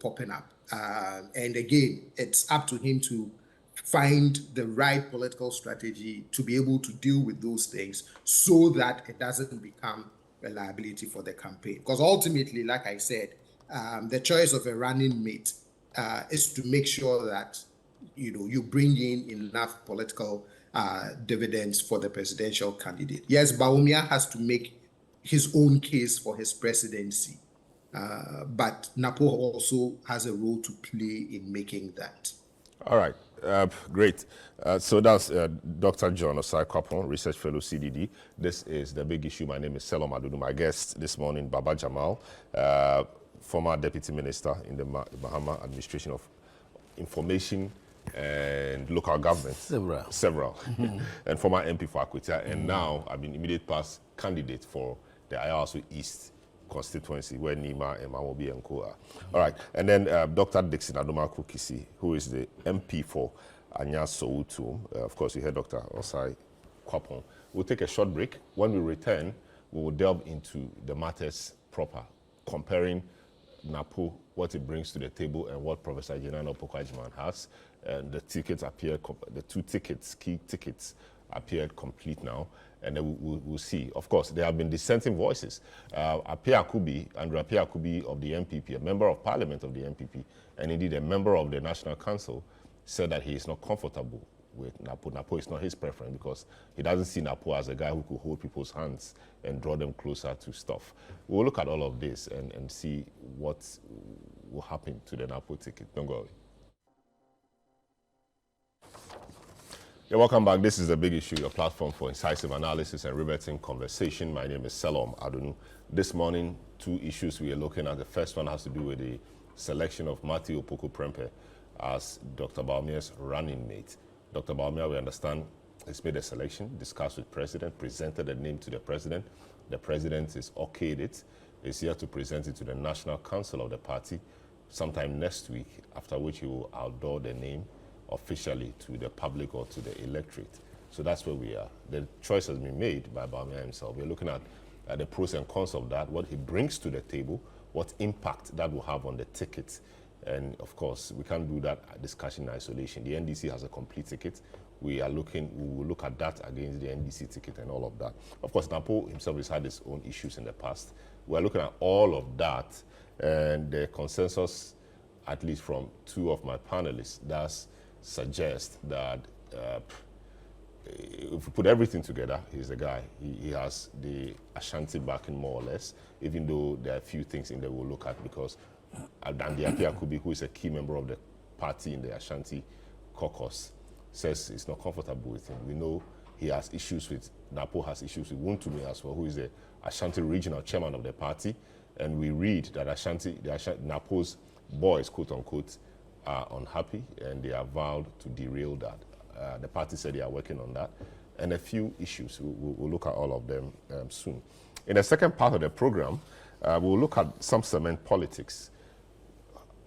S5: popping up. And again, it's up to him to find the right political strategy to be able to deal with those things so that it doesn't become a liability for the campaign. Because ultimately, like I said, the choice of a running mate is to make sure that you bring in enough political dividends for the presidential candidate. Yes, Bawumia has to make his own case for his presidency, but NAPO also has a role to play in making that.
S1: All right, great. So that's Dr. John Osai Kwapon, Research Fellow, CDD. This is The Big Issue. My name is Selom Adudu. My guest this morning, Baba Jamal, former Deputy Minister in the Bahama Administration of Information and Local Government. Several. And former MP for Akwita. And now I've been immediate past candidate for the Ayawaso East constituency where Nima and Mamobi and Co are. All right. And then Dr. Dixon Adomaku Kisi, who is the MP for Anya Soutu. Of course, you heard Dr. Osai Kwapon. We'll take a short break. When we return, we will delve into the matters proper, comparing NAPO, what it brings to the table, and what Professor Jenana Opoku has. And the tickets appear, the two tickets, key tickets, appeared complete now, and then we'll see. Of course, there have been dissenting voices. Andrew Apia Akubi of the MPP, a member of parliament of the MPP, and indeed a member of the National Council, said that he is not comfortable with NAPO. NAPO is not his preference because he doesn't see NAPO as a guy who could hold people's hands and draw them closer to stuff. We'll look at all of this and see what will happen to the NAPO ticket. Don't go away. Yeah, welcome back. This is The Big Issue, your platform for incisive analysis and riveting conversation. My name is Selom Adonu. This morning, two issues we are looking at. The first one has to do with the selection of Matthew Opoku Prempeh as Dr. Bawumia's running mate. Dr. Bawumia, we understand, has made a selection, discussed with President, presented a name to the President. The President is okayed it, is here to present it to the National Council of the party sometime next week, after which he will outdoor the name officially to the public or to the electorate. So that's where we are. The choice has been made by Bawumia himself. We're looking at the pros and cons of that, what he brings to the table, what impact that will have on the ticket. And of course, we can't do that discussion in isolation. The NDC has a complete ticket. We will look at that against the NDC ticket and all of that. Of course, NAPO himself has had his own issues in the past. We're looking at all of that, and the consensus, at least from two of my panelists, does suggest that if we put everything together, he's the guy. He has the Ashanti backing more or less, even though there are a few things in there we'll look at, because Dandi Akubi, who is a key member of the party in the Ashanti caucus, says he's not comfortable with him. We know he has issues with, NAPO has issues with Wontumi as well, who is the Ashanti regional chairman of the party. And we read that NAPO's boys, quote unquote, are unhappy and they are vowed to derail that. The party said they are working on that. And a few issues. We'll look at all of them soon. In the second part of the program, we'll look at some cement politics.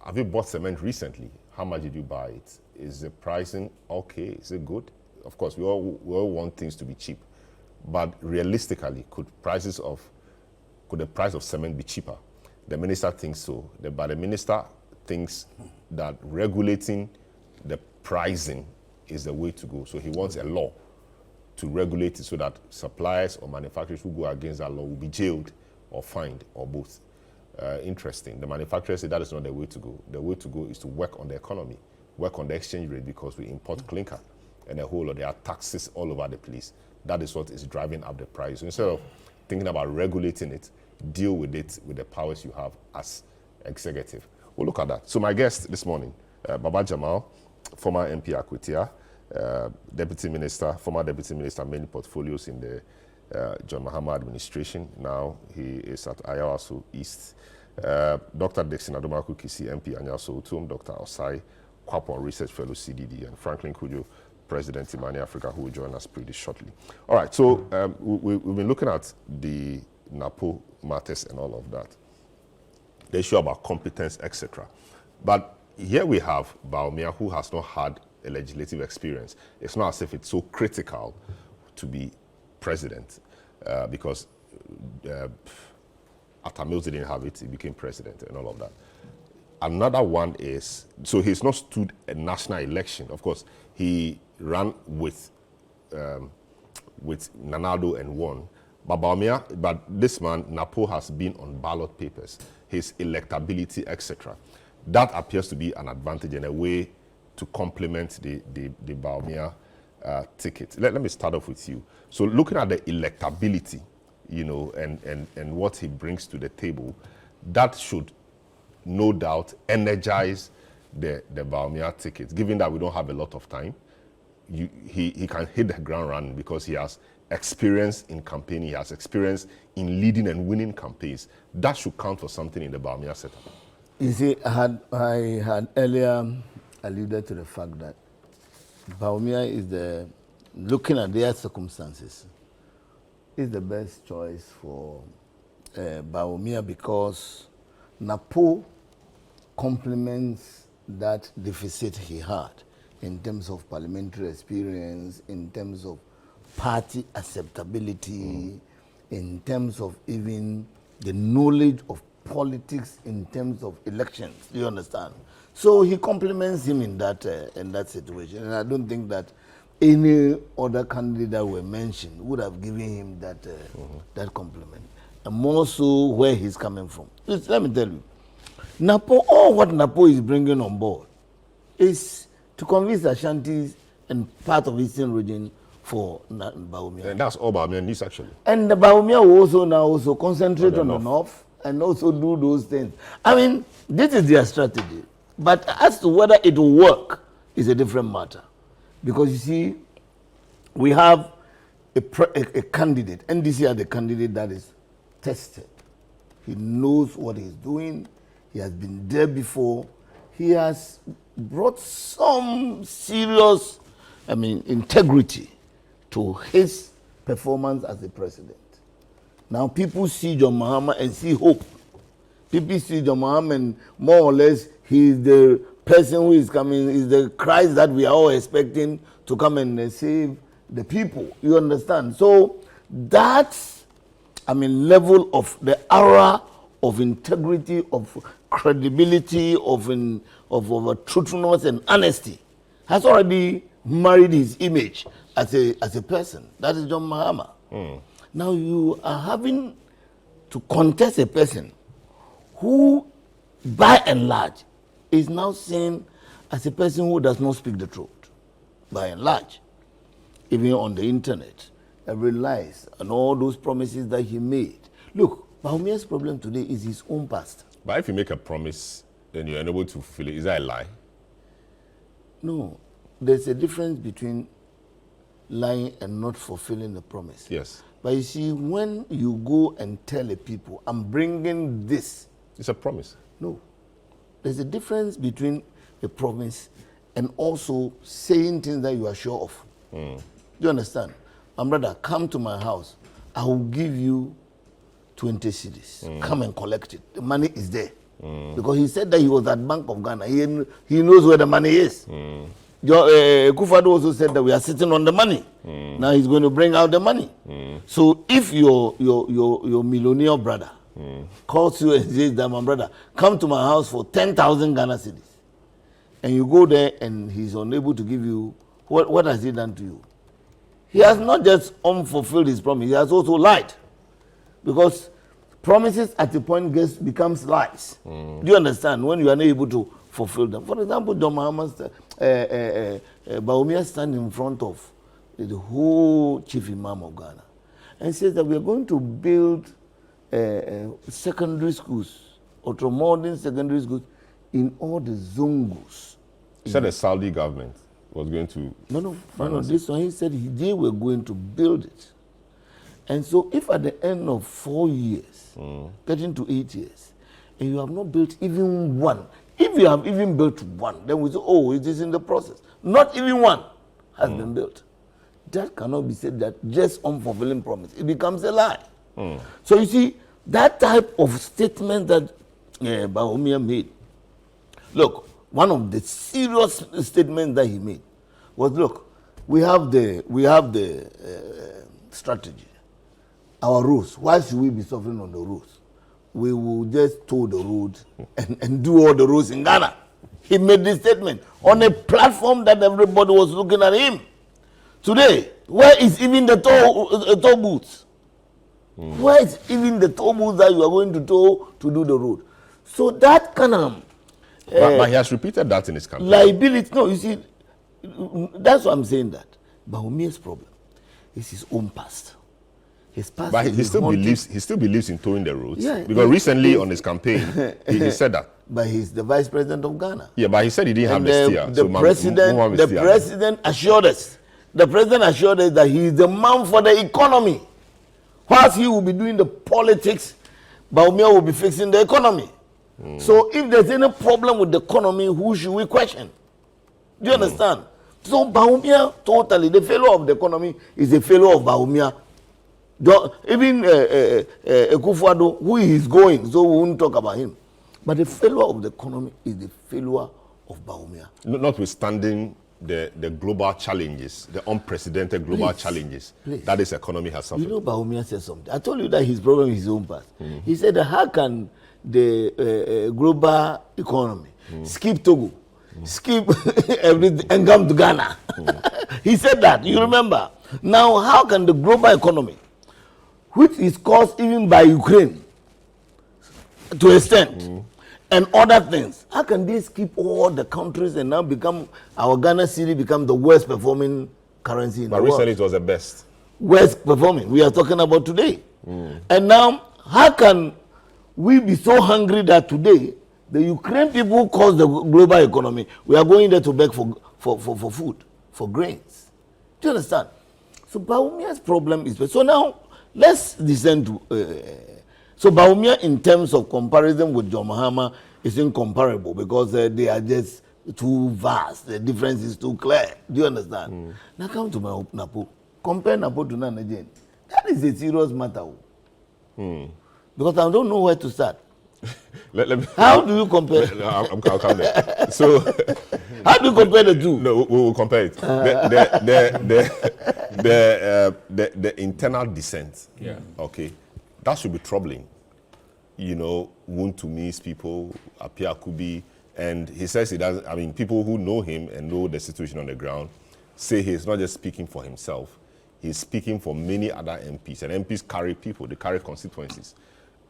S1: Have you bought cement recently? How much did you buy it? Is the pricing okay? Is it good? Of course, we all want things to be cheap. But realistically, could the price of cement be cheaper? The minister thinks so. But the minister thinks that regulating the pricing is the way to go. So he wants a law to regulate it so that suppliers or manufacturers who go against that law will be jailed or fined or both. Interesting. The manufacturers say that is not the way to go. The way to go is to work on the economy, work on the exchange rate, because we import clinker and a whole lot. There are taxes all over the place. That is what is driving up the price. So instead of thinking about regulating it, deal with it with the powers you have as executive. We'll look at that. So my guest this morning, Baba Jamal, former MP Akwetia, Deputy Minister, former Deputy Minister, many portfolios in the John Mahama administration. Now he is at Ayawaso East. Dr. Dixon Adomaku Kisi, MP Anyaso Utum, Dr. Osai Kwapon, Research Fellow CDD, and Franklin Kujo, President Imani Africa, who will join us pretty shortly. All right, so we've been looking at the NAPO matters and all of that. The issue about competence, etc. But here we have Bawumia, who has not had a legislative experience. It's not as if it's so critical to be president, because after Mills didn't have it, he became president and all of that. Another one is, so he's not stood a national election. Of course, he ran with Nanado and won. But Bawumia, but this man, NAPO, has been on ballot papers, his electability, etc. That appears to be an advantage and a way to complement the Bawumia ticket. Let me start off with you. So looking at the electability, you know, and what he brings to the table, that should no doubt energize the Bawumia ticket. Given that we don't have a lot of time, he can hit the ground running because he has experience in campaigning, he has experience in leading and winning campaigns. That should count for something in the Bawumia setup.
S3: You see, I had earlier alluded to the fact that Bawumia is looking at their circumstances, is the best choice for Bawumia because NAPO complements that deficit he had in terms of parliamentary experience, in terms of party acceptability, in terms of even the knowledge of politics in terms of elections. Do you understand? So he compliments him in that situation, and I don't think that any other candidate that were mentioned would have given him that compliment. And more so where he's coming from. Let me tell you, NAPO, all what NAPO is bringing on board is to convince Ashantis and part of Eastern region for Bawumia.
S1: And that's all Bawumia needs, actually.
S3: And the Bawumia will also now also concentrate on the north and also do those things. I mean, this is their strategy. But as to whether it will work is a different matter. Because you see, we have a candidate, NDC are the candidate that is tested. He knows what he's doing. He has been there before. He has brought some serious, integrity to his performance as a president. Now people see John Mahama and see hope. People see John Mahama and more or less he's the person who is coming, is the Christ that we are all expecting to come and save the people. You understand? So that's, level of the aura of integrity, of credibility, of truthfulness and honesty has already married his image as a person. That is John Mahama. Now you are having to contest a person who, by and large, is now seen as a person who does not speak the truth, by and large. Even on the internet, every lies and all those promises that he made. Look, Bawumia's problem today is his own past.
S1: But if you make a promise, then you're unable to fulfill it. Is that a lie?
S3: No. There's a difference between lying and not fulfilling the promise.
S1: Yes.
S3: But you see, when you go and tell a people, I'm bringing this.
S1: It's a promise.
S3: No. There's a difference between a promise and also saying things that you are sure of. Do you understand? My brother, come to my house. I will give you 20 cedis. Come and collect it. The money is there. Because he said that he was at Bank of Ghana. He knows where the money is. Kufado also said that we are sitting on the money. Now he's going to bring out the money. So if your millionaire brother calls you and says that, my brother, come to my house for 10,000 Ghana cedis, and you go there and he's unable to give you, what has he done to you? He has not just unfulfilled his promise, he has also lied. Because promises at a point becomes lies. Do you understand? When you are not able to fulfill them. For example, John Mahama, Bawumia stand in front of the whole chief imam of Ghana and says that we are going to build secondary schools, ultra-modern secondary schools in all the zongos.
S1: He said the Saudi government was going to...
S3: No, this one he said they were going to build it. And so if at the end of 4 years, getting to 8 years, and you have not built even one, if you have even built one, then we say, oh, it is in the process. Not even one has been built. That cannot be said that just unfulfilling promise. It becomes a lie. So you see, that type of statement that Bawumia made, look, one of the serious statements that he made was, look, we have the strategy. Our roads, why should we be suffering on the roads? We will just tow the road and do all the roads in Ghana. He made this statement on a platform that everybody was looking at him. Today, where is even the toll booths? Where is even the toll booths that you are going to tow to do the road? So that kind of...
S1: but he has repeated that in his campaign.
S3: Liability, no, you see, that's why I'm saying that. Bawumia's problem is his own past. His past,
S1: but he still believes in towing the roads.
S3: Yeah,
S1: because recently on his campaign, he said that.
S3: But he's the vice president of Ghana.
S1: Yeah, but he said he didn't have the steer.
S3: The president assured us. The president assured us that he is the man for the economy. Whilst he will be doing the politics, Bawumia will be fixing the economy. So if there's any problem with the economy, who should we question? Do you understand? So Bawumia, totally, the failure of the economy is the failure of Bawumia. Even Akufo-Addo, who is going, so we won't talk about him. But the failure of the economy is the failure of Bawumia.
S1: Notwithstanding the global challenges, the unprecedented global challenges that this economy has suffered.
S3: You know, Bawumia said something. I told you that his problem is his own past. He said, how can the global economy skip Togo, skip everything, and come to Ghana? He said that, you remember. Now, how can the global economy, which is caused even by Ukraine to extent, and other things. How can they skip all the countries and now become, our Ghana city become the worst performing currency in the world?
S1: But recently it was the best.
S3: Worst performing, we are talking about today. And now, how can we be so hungry that today, the Ukraine people cause the global economy, we are going there to beg for food, for grains. Do you understand? So Bawumia's problem is, so now, let's descend to, so Bawumia in terms of comparison with John Mahama is incomparable because they are just too vast. The difference is too clear. Do you understand? Now come to my NAPO. Compare NAPO to Nana Jane. That is a serious matter. Because I don't know where to start.
S1: Let me,
S3: how do you compare?
S1: I'll come there. So,
S3: how do you compare the two?
S1: No, we will compare it. The internal dissent.
S4: Yeah.
S1: Okay, that should be troubling. You know, Wuntumi's people, Apia Kubi, and he says he doesn't. I mean, people who know him and know the situation on the ground say he's not just speaking for himself. He's speaking for many other MPs, and MPs carry people. They carry constituencies.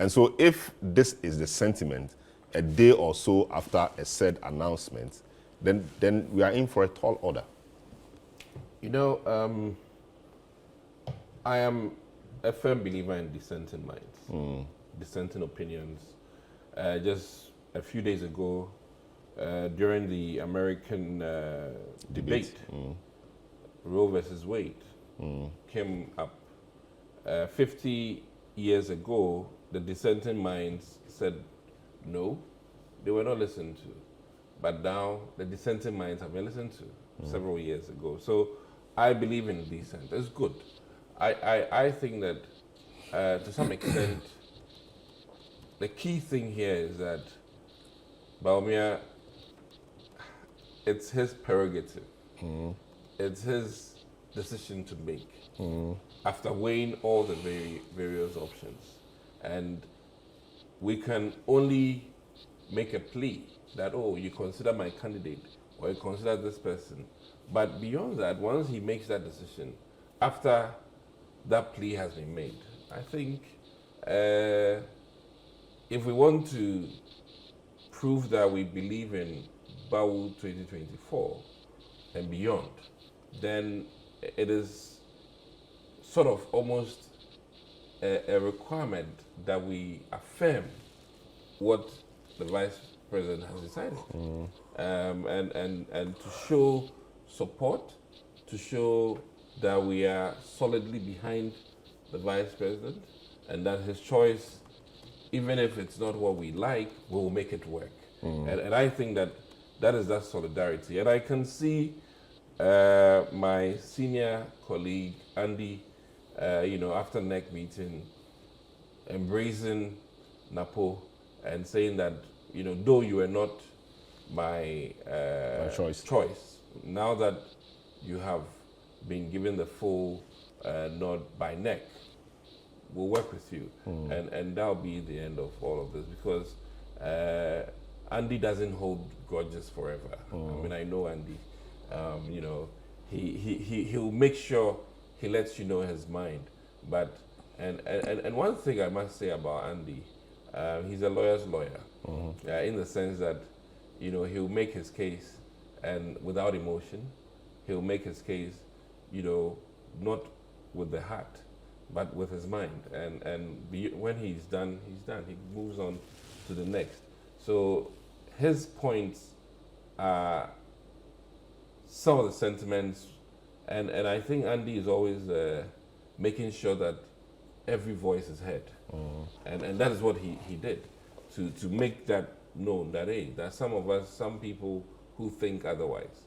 S1: And so if this is the sentiment a day or so after a said announcement, then we are in for a tall order.
S4: You know, I am a firm believer in dissenting minds, dissenting opinions. Just a few days ago, during the American debate, Roe versus Wade came up. 50 years ago, the dissenting minds said no, they were not listened to. But now the dissenting minds have been listened to several years ago. So I believe in dissent. It's good. I think that to some extent, the key thing here is that Bawumia, it's his prerogative. It's his decision to make after weighing all the various options. And we can only make a plea that, oh, you consider my candidate or you consider this person. But beyond that, once he makes that decision, after that plea has been made, I think if we want to prove that we believe in Bawu 2024 and beyond, then it is sort of almost a requirement that we affirm what the Vice President has decided. And to show support, to show that we are solidly behind the Vice President and that his choice, even if it's not what we like, we will make it work. And I think that is that solidarity. And I can see my senior colleague, Andy, after NEC meeting, embracing NAPO and saying that, though you were not my choice, now that you have been given the full nod by NEC, we'll work with you. And that'll be the end of all of this, because Andy doesn't hold grudges forever. I mean, I know Andy. He'll make sure he lets you know his mind. But and one thing I must say about Andy, he's a lawyer's lawyer, in the sense that he'll make his case and without emotion. He'll make his case, not with the heart, but with his mind. When he's done, he's done. He moves on to the next. So his points are some of the sentiments, and I think Andy is always making sure that every voice is heard. And that is what he did, to make that known, that hey, there are some people who think otherwise.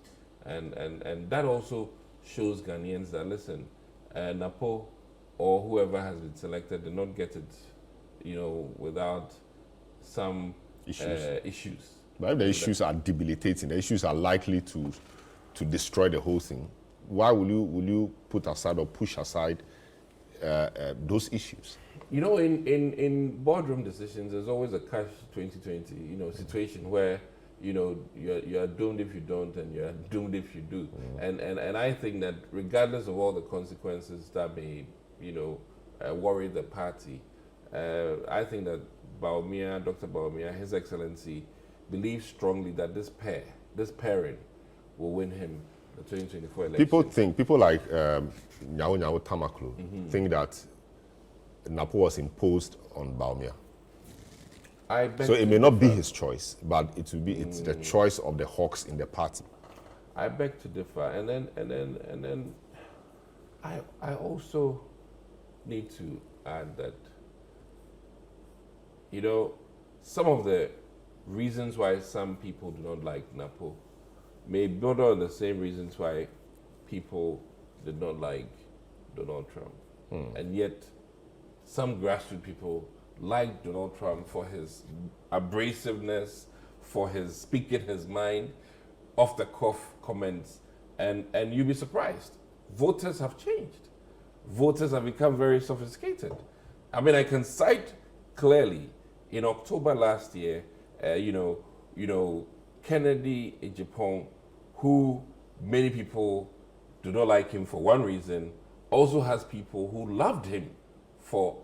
S4: And that also shows Ghanaians that, listen, NAPO or whoever has been selected did not get it, without some issues.
S1: But if the issues are debilitating, the issues are likely to destroy the whole thing, why will you put aside or push aside those issues?
S4: In boardroom decisions, there's always a catch 2020, situation where you're doomed if you don't, and you're doomed if you do. And I think that regardless of all the consequences that may worry the party, I think that Bawumia, Dr. Bawumia, His Excellency, believes strongly that this pairing, will win him the 2024 election.
S1: People like Nyao Tamaklo think that NAPO was imposed on Bawumia. So it may not be his choice, but it's the choice of the hawks in the party.
S4: I beg to differ, and then I also need to add that, you know, some of the reasons why some people do not like NAPO may border on the same reasons why people did not like Donald Trump. And yet, some grassroots people like Donald Trump for his abrasiveness, for his speaking his mind, off-the-cuff comments, and you'll be surprised. Voters have changed. Voters have become very sophisticated. I mean, I can cite clearly, in October last year, Kennedy Ejipong, who many people do not like him for one reason, also has people who loved him for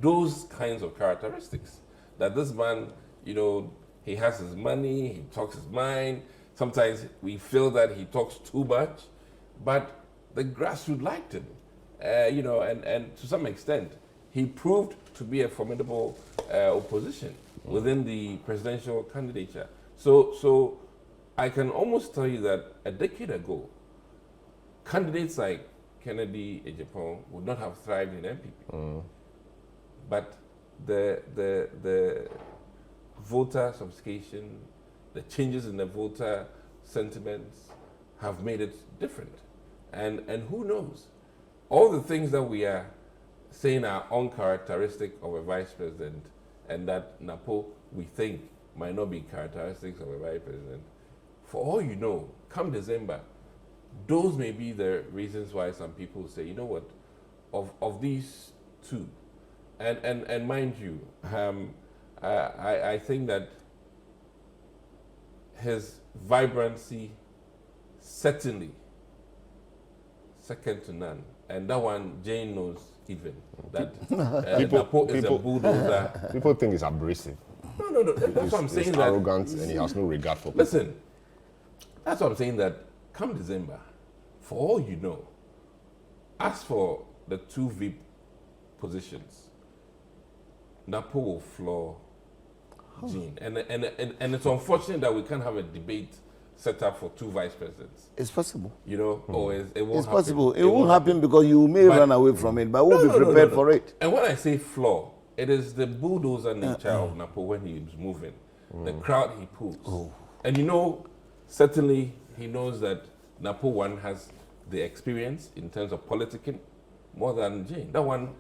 S4: those kinds of characteristics. That this man, you know, he has his money, he talks his mind. Sometimes we feel that he talks too much, but the grassroots liked him, and to some extent, he proved to be a formidable opposition within the presidential candidature. So I can almost tell you that a decade ago, candidates like Kennedy Ejipong would not have thrived in MPP. But the voter sophistication, the changes in the voter sentiments have made it different. And who knows? All the things that we are saying are uncharacteristic of a vice president, and that NAPO, we think, might not be characteristics of a vice president. For all you know, come December, those may be the reasons why some people say, you know what, of these two, and mind you, I think that his vibrancy, certainly second to none. And that one, Jane knows even, that NAPO is a bulldozer.
S1: People think he's abrasive.
S4: No, that's what I'm saying.
S1: He's arrogant and he has no regard for people.
S4: Listen, that's what I'm saying, that come December, for all you know, as for the two VIP positions, NAPO will floor Jean. And it's unfortunate that we can't have a debate set up for two vice presidents.
S3: It's possible.
S4: You know, or it won't
S3: It's
S4: happen.
S3: possible. It won't happen because you may run away from it, but we'll be prepared for it.
S4: And when I say floor, it is the bulldozer nature of NAPO when he is moving, the crowd he pulls. And you know, certainly he knows that NAPO one has the experience in terms of politicking more than Jane. That one,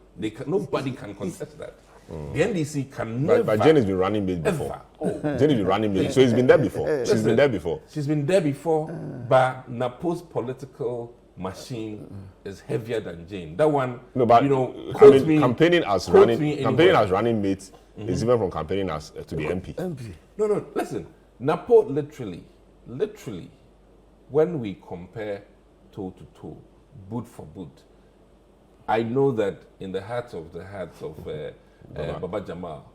S4: nobody can contest that. The NDC can never.
S1: But Jane has been running mate before. Jane has been running mate, so he's been there before. She's been there before.
S4: She's been there before, but NAPO's political machine is heavier than Jane. That one,
S1: no, but
S4: you know,
S1: campaigning as running mate is different from campaigning as to be MP.
S4: No, listen. NAPO literally, when we compare toe to toe, boot for boot, I know that in the hearts of Baba Jamal,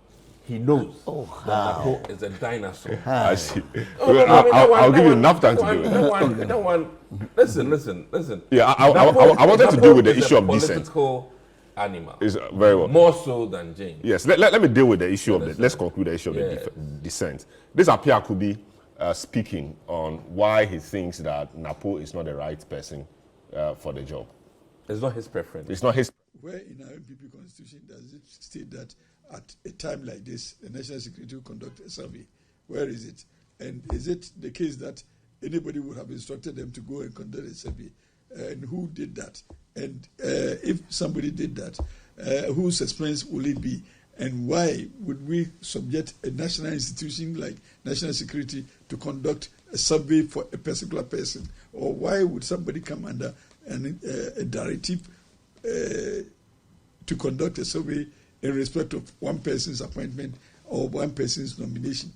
S4: he knows that NAPO is a dinosaur.
S1: I see. I'll give you enough time to do it.
S4: That one, listen.
S1: Yeah, I wanted to deal with the issue of dissent.
S4: Political animal.
S1: Is very well.
S4: More so than Jane.
S1: Yes, let me deal with the issue of the. Let's conclude the issue of the dissent. This Apia could be speaking on why he thinks that NAPO is not the right person for the job.
S4: It's not his preference.
S1: It's not his.
S6: Where in our MPP constitution does it state that at a time like this, the National Security will conduct a survey? Where is it? And is it the case that anybody would have instructed them to go and conduct a survey? And who did that? And if somebody did that, whose expense will it be? And why would we subject a national institution like National Security to conduct a survey for a particular person? Or why would somebody come under a directive to conduct a survey in respect of one person's appointment or one person's nomination?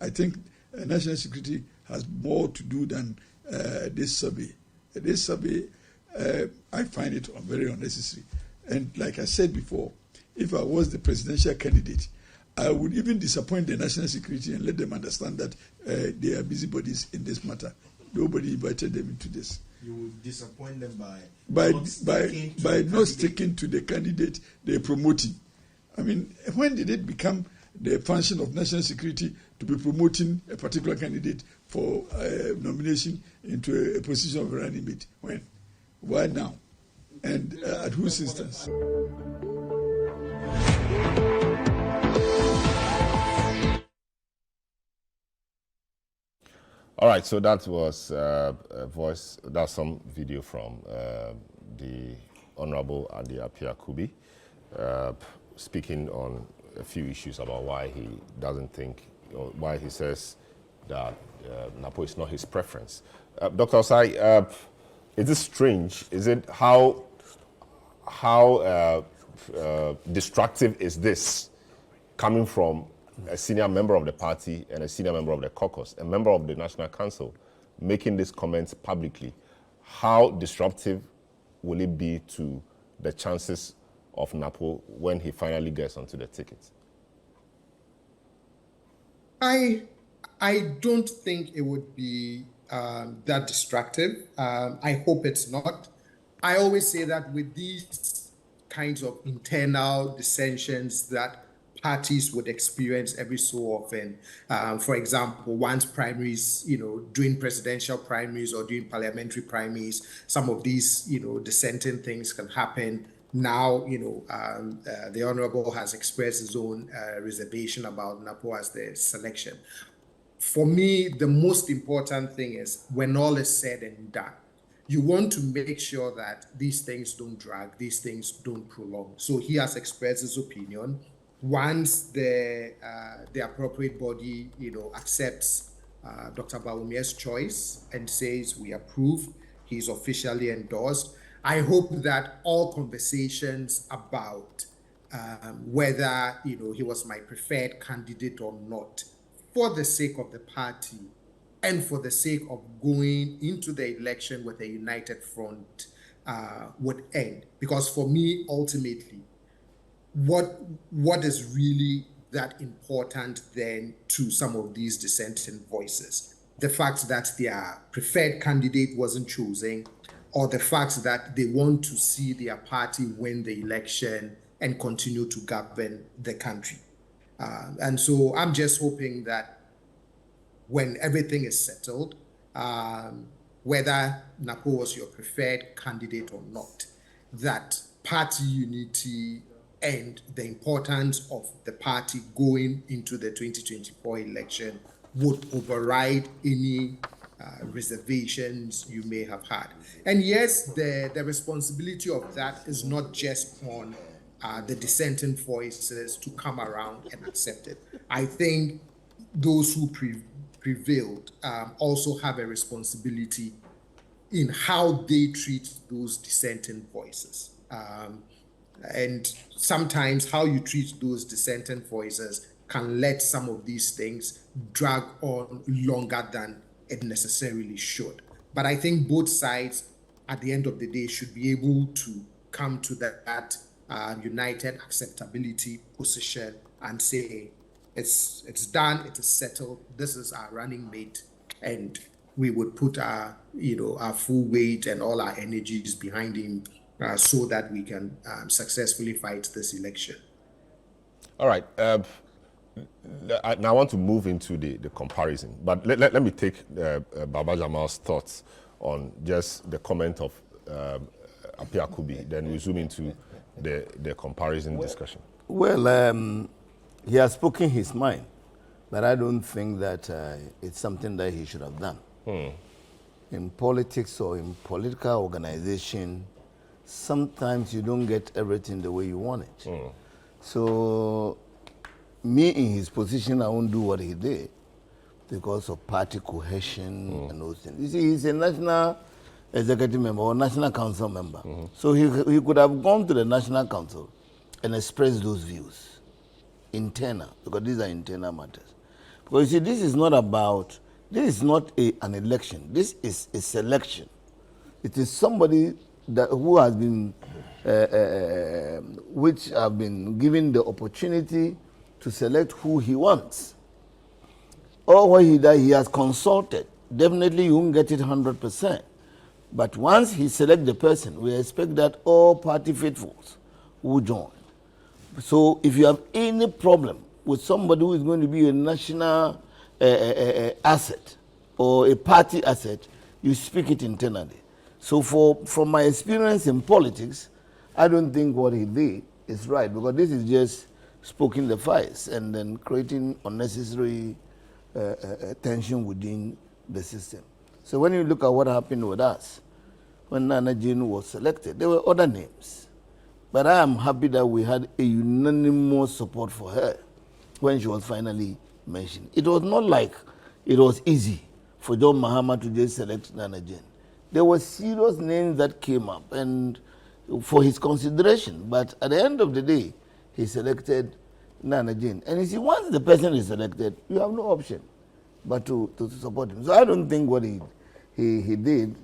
S6: I think national security has more to do than this survey. This survey, I find it very unnecessary. And like I said before, if I was the presidential candidate, I would even disappoint the national security and let them understand that they are busybodies in this matter. Nobody invited them into this.
S7: You would disappoint them
S6: by not sticking to the candidate they're promoting. I mean, when did it become the function of national security to be promoting a particular candidate for nomination into a position of running mate? When? Why now? And at whose instance?
S1: All right, so that was that's some video from the Honorable Ade Apiakubi speaking on a few issues about why he doesn't think, or why he says that NAPO is not his preference. Dr. Osai, is this strange? Is it how destructive is this coming from a senior member of the party and a senior member of the caucus, a member of the National Council, making these comments publicly? How disruptive will it be to the chances of NAPO when he finally gets onto the ticket?
S5: I don't think it would be that destructive. I hope it's not. I always say that with these kinds of internal dissensions that parties would experience every so often, for example, once primaries, during presidential primaries or during parliamentary primaries, some of these, dissenting things can happen. Now, the Honorable has expressed his own reservation about NAPO as the selection. For me, the most important thing is when all is said and done, you want to make sure that these things don't drag, these things don't prolong. So he has expressed his opinion. Once the appropriate body, accepts Dr. Bawumia's choice and says we approve, he's officially endorsed. I hope that all conversations about whether he was my preferred candidate or not, for the sake of the party and for the sake of going into the election with a united front, would end. Because for me, ultimately, what is really that important then to some of these dissenting voices? The fact that their preferred candidate wasn't chosen, or the fact that they want to see their party win the election and continue to govern the country. And so I'm just hoping that when everything is settled, whether NAPO was your preferred candidate or not, that party unity and the importance of the party going into the 2024 election would override any reservations you may have had. And yes, the responsibility of that is not just on the dissenting voices to come around and accept it. I think those who prevailed also have a responsibility in how they treat those dissenting voices. And sometimes how you treat those dissenting voices can let some of these things drag on longer than it necessarily should. But I think both sides, at the end of the day, should be able to come to that united acceptability position and say, it's done, it is settled, this is our running mate, and we would put our full weight and all our energies behind him so that we can successfully fight this election. All
S1: right. Now I want to move into the comparison, but let me take Baba Jamal's thoughts on just the comment of Apiakubi, then we zoom into the comparison discussion.
S3: Well, he has spoken his mind, but I don't think that it's something that he should have done. In politics or in political organization, sometimes you don't get everything the way you want it. So, me in his position, I won't do what he did because of party cohesion and those things. You see, he's a national executive member or national council member. So he could have gone to the national council and expressed those views, internal, because these are internal matters. Because you see, this is not an election. This is a selection. It is somebody who has been, which have been given the opportunity to select who he wants. Or what he has consulted. Definitely you won't get it 100%. But once he selects the person, we expect that all party faithfuls will join. So if you have any problem with somebody who is going to be a national asset or a party asset, you speak it internally. So from my experience in politics, I don't think what he did is right, because this is just stoking the fires and then creating unnecessary tension within the system. So when you look at what happened with us, when Nana Jane was selected, there were other names. But I am happy that we had a unanimous support for her when she was finally mentioned. It was not like it was easy for John Mahama to just select Nana Jane. There were serious names that came up and for his consideration, but at the end of the day, he selected Nana Jane. And you see, once the person is selected, you have no option but to support him. So I don't think what he did,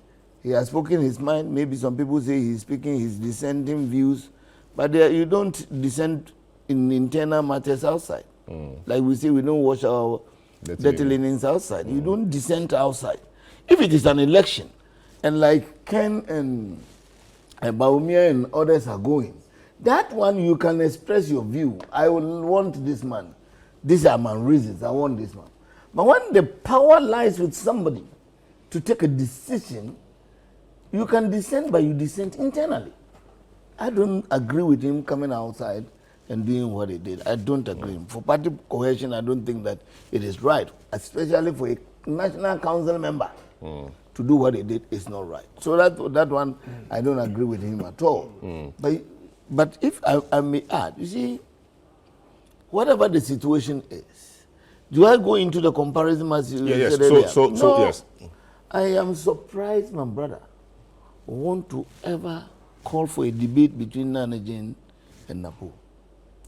S3: he has spoken his mind. Maybe some people say he's speaking his dissenting views, but you don't dissent in internal matters outside. Like we say, we don't wash our dirty linens outside. You don't dissent outside. If it is an election, and like Ken and Baumia and others are going, that one you can express your view. I will want this man. These are my reasons. I want this man. But when the power lies with somebody to take a decision, you can dissent, but you dissent internally. I don't agree with him coming outside and doing what he did. I don't agree. For party cohesion, I don't think that it is right, especially for a national council member to do what he did is not right. So that one, I don't agree with him at all. But if I may add, you see, whatever the situation is, do I go into the comparison as you said earlier? No,
S1: yes.
S3: I am surprised, my brother, want to ever call for a debate between Nana Jane and NAPO.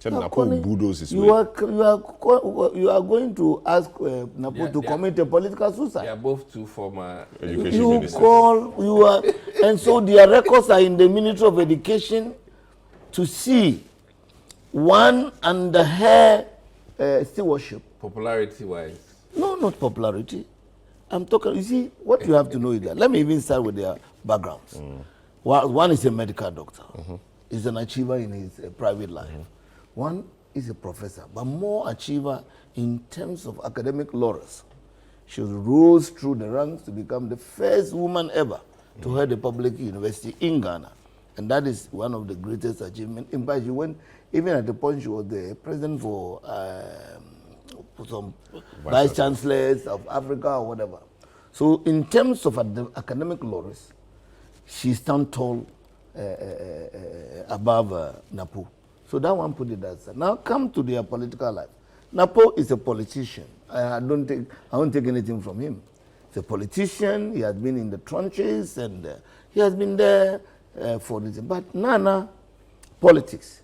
S1: NAPO will bulldoze his way.
S3: You are going to ask NAPO to commit a political suicide.
S4: They are both two former
S1: education ministers.
S3: And so their records are in the Ministry of Education to see one under her stewardship.
S4: Popularity-wise?
S3: No, not popularity. I'm talking, you see, what you have to know is that, let me even start with their backgrounds. One is a medical doctor. He's an achiever in his private life. One is a professor, but more achiever in terms of academic laurels. She rose through the ranks to become the first woman ever to head a public university in Ghana. And that is one of the greatest achievements. In fact, she went, even at the point she was the president for some vice chancellors of Africa or whatever. So in terms of academic laurels, she stands tall above NAPO. So that one put it aside. Now come to their political life. NAPO is a politician. I won't take anything from him. He's a politician. He has been in the trenches and he has been there for this. But Nana, politics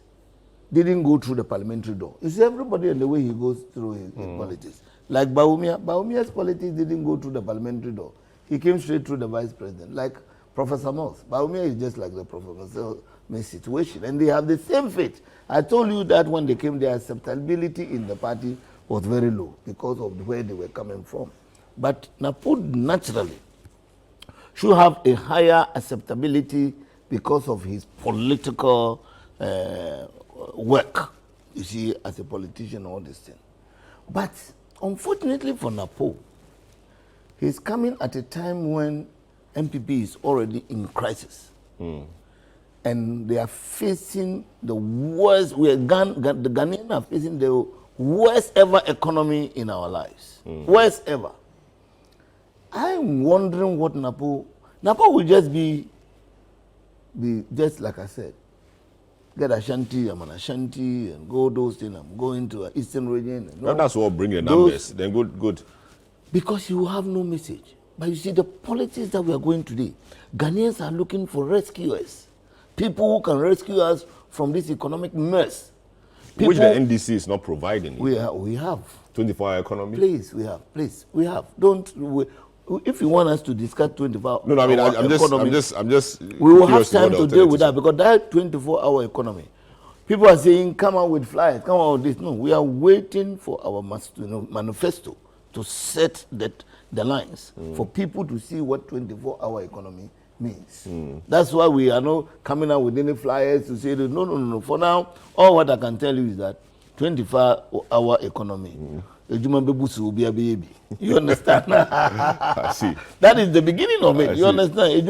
S3: didn't go through the parliamentary door. You see, everybody and the way he goes through his politics. Like Baumia's politics didn't go through the parliamentary door. He came straight through the vice president. Like Professor Moss. Baumia is just like the Professor Moss situation. And they have the same fate. I told you that when they came, their acceptability in the party was very low because of where they were coming from. But NAPO naturally should have a higher acceptability because of his political work, you see, as a politician, all this thing. But unfortunately for NAPO, he's coming at a time when MPP is already in crisis. And they are facing the worst, the Ghanaians are facing the worst ever economy in our lives. Worst ever. I'm wondering what NAPO will just be just like I said, get Ashanti, I'm an Ashanti, and go those things. I'm going to an Eastern region.
S1: Well, that's what bring the numbers. Then good.
S3: Because you have no message. But you see, the politics that we are going today, Ghanaians are looking for rescuers. People who can rescue us from this economic mess. People,
S1: which the NDC is not providing.
S3: We have.
S1: 24-hour economy?
S3: Please, we have. If you want us to discuss 24-hour
S1: no, I mean, I'm
S3: economy,
S1: just
S3: we will have time to deal with that, because that 24-hour economy, People are saying, come out with flyers, come out with this. No, we are waiting for our manifesto to set the lines for people to see what 24-hour economy means. That's why we are not coming out with any flyers to say, that, no. For now, all what I can tell you is that 24-hour economy, you understand?
S1: I see.
S3: That is the beginning of it.
S1: I
S3: You
S1: see.
S3: understand? If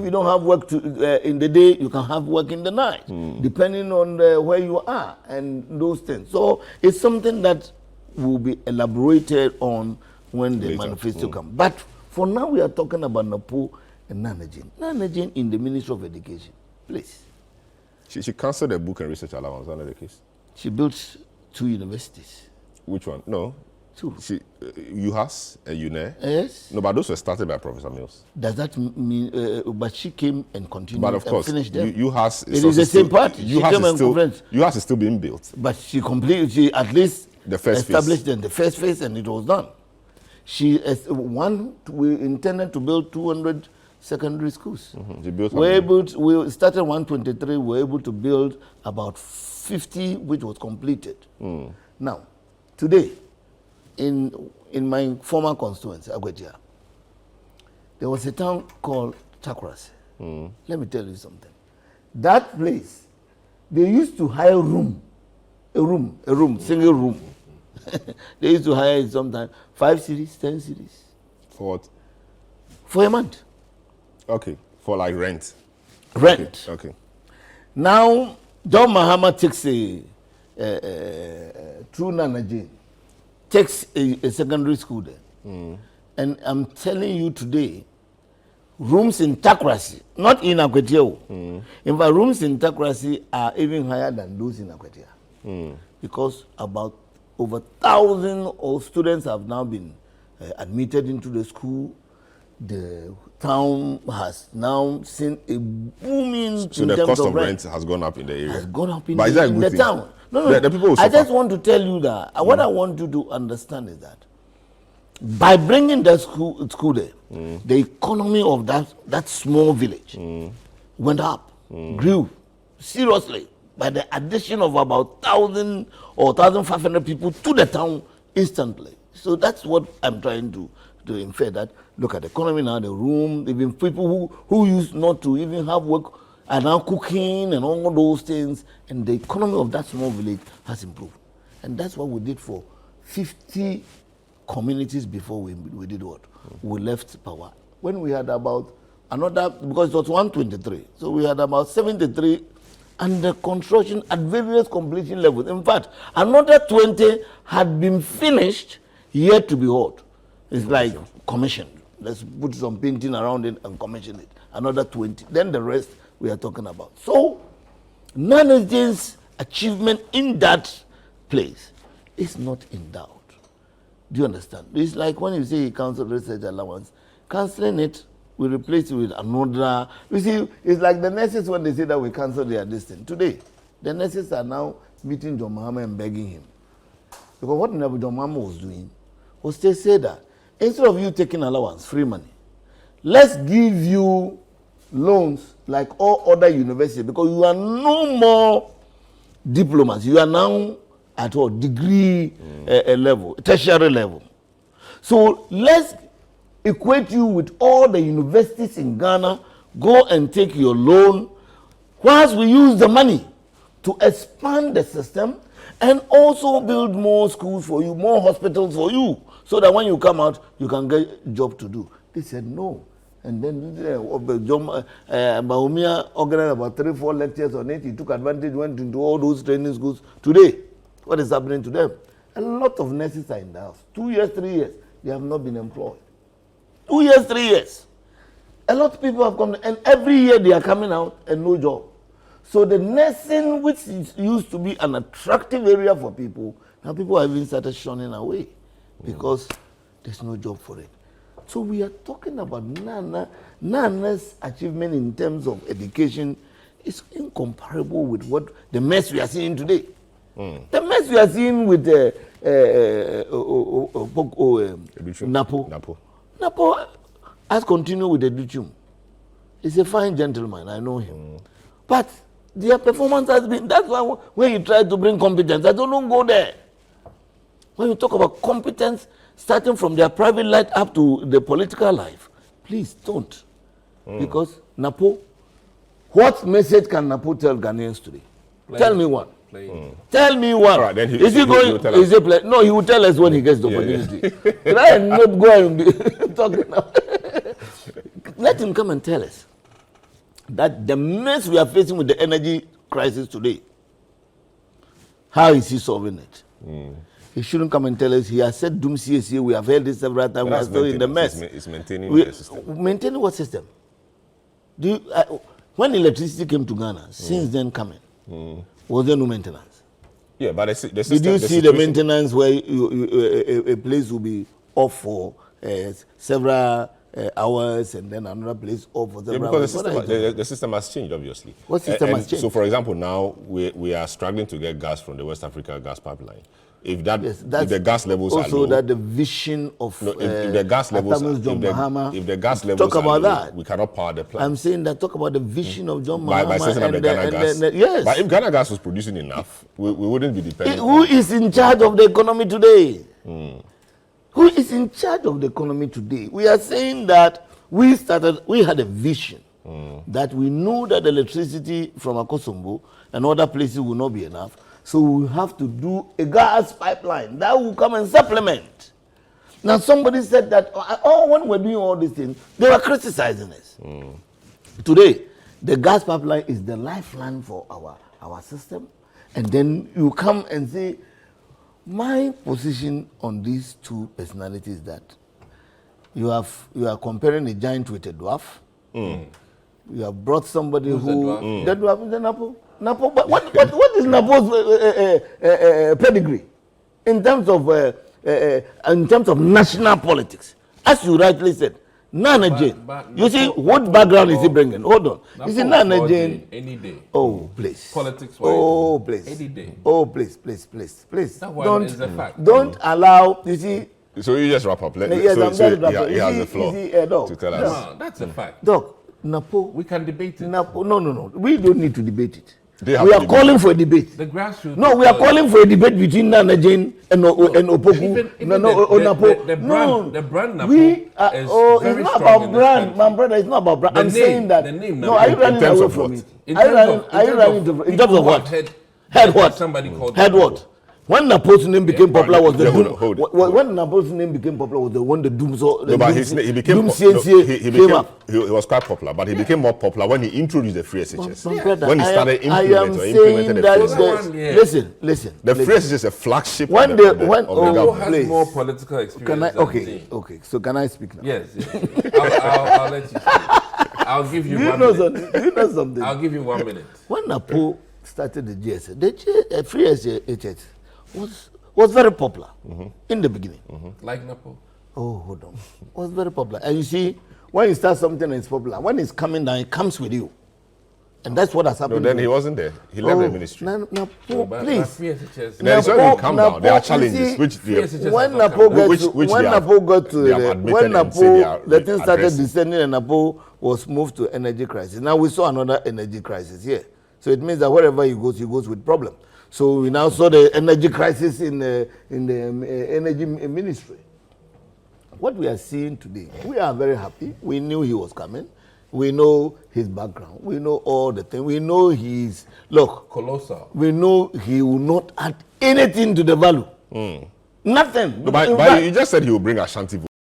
S3: you don't have work in the day, you can have work in the night, depending on where you are and those things. So it's something that will be elaborated on when the manifesto comes. But for now, we are talking about NAPO and Nanajin. Nanajin in the Ministry of Education, please.
S1: She cancelled the book and research allowance, under the case.
S3: She built 2 universities.
S1: Which one? No.
S3: 2.
S1: She, UHAS and UNE?
S3: Yes.
S1: No, but those were started by Professor Mills.
S3: Does that mean, but she came and continued
S1: But of course,
S3: and finished them?
S1: UHAS
S3: It is the same party. She came and conference.
S1: UHAS is still being built.
S3: But she at least
S1: The first
S3: established
S1: phase.
S3: in the first phase, and it was done. We intended to build 200 secondary schools.
S1: She built
S3: We started 123, we were able to build about 50, which was completed. Now, today, in my former constituency, Agwejia, there was a town called Takrasi. Let me tell you something. That place, they used to hire a room, single room. They used to hire it sometimes 5 cities, 10 cities.
S1: For what?
S3: For a month.
S1: Okay. For like rent.
S3: Rent.
S1: Okay.
S3: Now, John Mahama takes through Nanajin, takes a secondary school there. And I'm telling you today, rooms in Takrasi, not in Akwetiao. In fact, rooms in Takrasi are even higher than those in Akwetia. Because about over 1,000 of students have now been admitted into the school. The town has now seen a booming.
S1: So the cost of rent has gone up in the area.
S3: Has gone up in
S1: But is that a
S3: the
S1: good thing?
S3: town. No.
S1: The people will
S3: I
S1: suffer.
S3: just want to tell you that what I want you to understand is that by bringing the school there, the economy of that small village went up, grew seriously by the addition of about 1,000 or 1,500 people to the town instantly. So that's what I'm trying to infer, that look at the economy now, the room, even people who used not to even have work are now cooking and all those things, and the economy of that small village has improved. And that's what we did for 50 communities before we did what? We left power. When we had about another, because it was 123, so we had about 73 under construction at various completion levels. In fact, another 20 had been finished, yet to be what? It's like commissioned. Let's put some painting around it and commission it. Another 20. Then the rest we are talking about. So, Nanajin's achievement in that place is not in doubt. Do you understand? It's like when you say he cancelled research allowance, cancelling it, we replace it with another. You see, it's like the nurses when they say that we cancel their distance. Today, the nurses are now meeting John Mahama and begging him. Because what John Mahama was doing was to say that instead of you taking allowance, free money, let's give you loans like all other universities, because you are no more diplomats. You are now at what? Degree level, tertiary level. So let's equate you with all the universities in Ghana. Go and take your loan, whilst we use the money to expand the system and also build more schools for you, more hospitals for you, so that when you come out, you can get a job to do. They said no. And then John Bahumia organized about 3-4 lectures on it. He took advantage, went into all those training schools. Today, what is happening to them? A lot of nurses are in the house. 2 years, 3 years, they have not been employed. 2 years, 3 years. A lot of people have come, and every year they are coming out and no job. So the nursing, which used to be an attractive area for people, now people have even started shunning away because there's no job for it. So we are talking about Nana's achievement in terms of education is incomparable with what the mess we are seeing today. The mess we are seeing with NAPO. NAPO has continued with the Duchum. He's a fine gentleman, I know him. But Their performance has been, that's why when you try to bring competence, I don't go there. When you talk about competence, starting from their private life up to the political life, please don't. Because NAPO, what message can NAPO tell Ghanaians today? Tell me one. Tell me one.
S1: Right, then
S3: is he going? Is he play? No, he will tell us when he gets the opportunity. Try and not go and be talking now. Let him come and tell us that the mess we are facing with the energy crisis today, how is he solving it? He shouldn't come and tell us. He has said doom CSA. We have heard this several times. We are still in the mess.
S1: It's maintaining the system.
S3: Maintaining what system? Do you, when electricity came to Ghana, since then coming, was there no maintenance?
S1: Yeah, but the system.
S3: Did you see the maintenance where a place will be off for several hours and then another place off for several hours?
S1: Because the system has changed, obviously.
S3: What system has changed?
S1: So, for example, now we are struggling to get gas from the West Africa gas pipeline. If that, if the gas levels are low,
S3: also that the vision of
S1: if the gas levels, if the gas levels
S3: talk about
S1: are low, we cannot power the plant.
S3: I'm saying that talk about the vision of John Mahama
S1: by setting up the Ghana gas.
S3: Yes.
S1: But if Ghana gas was producing enough, we wouldn't be dependent.
S3: Who is in charge of the economy today? Who is in charge of the economy today? We are saying that we had a vision that we know that the electricity from Akosombo and other places will not be enough. So we have to do a gas pipeline that will come and supplement. Now somebody said that when we're doing all these things, they were criticizing us. Today, the gas pipeline is the lifeline for our system. And then you come and say, my position on these two personalities is that you are comparing a giant with a dwarf. You have brought somebody the dwarf is the NAPO. NAPO, but what is NAPO's pedigree in terms of national politics? As you rightly said, Nana Jane. You see, what background is he bringing? Hold on. You see, Nana Jane.
S4: Any day.
S3: Oh, please.
S4: Politics.
S3: Oh, please.
S4: Any day.
S3: Oh, please.
S4: That one is a fact.
S3: Don't allow. You see.
S1: So you just wrap up. He has the floor to tell us.
S4: No, that's a fact.
S3: Doc, NAPO.
S4: We can debate it.
S3: NAPO. No. We don't need to debate it.
S1: We
S3: are calling for a debate.
S4: The grassroots.
S3: No, we are calling for a debate between Nana Jane and Opoku.
S4: NAPO. The brand NAPO is
S3: it's not about brand, my brother. It's not about brand. I'm saying that. No, are you running away from it? Are you running in terms of what? Head what?
S4: Somebody called.
S3: Head what? When Napo's name became popular was the doom. When Napo's name became popular was the one the doom.
S1: No, but he became. He was quite popular, but he became more popular when he introduced the free SHS. When he started implementing the free SHS.
S3: Listen.
S1: The free SHS is a flagship.
S4: When has more political experience.
S3: Okay. So can I speak now?
S4: Yes. I'll let you speak. I'll give you 1 minute.
S3: Do you know something?
S4: I'll give you 1 minute.
S3: When Napo started the GSS, the free SHS was very popular in the beginning.
S4: Like NAPO?
S3: Oh, hold on. Was very popular. And you see, when you start something and it's popular, when it's coming down, it comes with you. And that's what has happened.
S1: No, then he wasn't there. He left the ministry.
S3: Please.
S1: Then it's when you come down, there are challenges
S3: when Napo got to the thing started descending and Napo was moved to energy crisis. Now we saw another energy crisis here. So it means that wherever he goes with problem. So we now saw the energy crisis in the energy ministry. What we are seeing today, we are very happy. We knew he was coming. We know his background. We know all the things. We know he's,
S4: colossal.
S3: We know he will not add anything to the value. Nothing.
S1: No, but you just said he will bring Ashanti vote.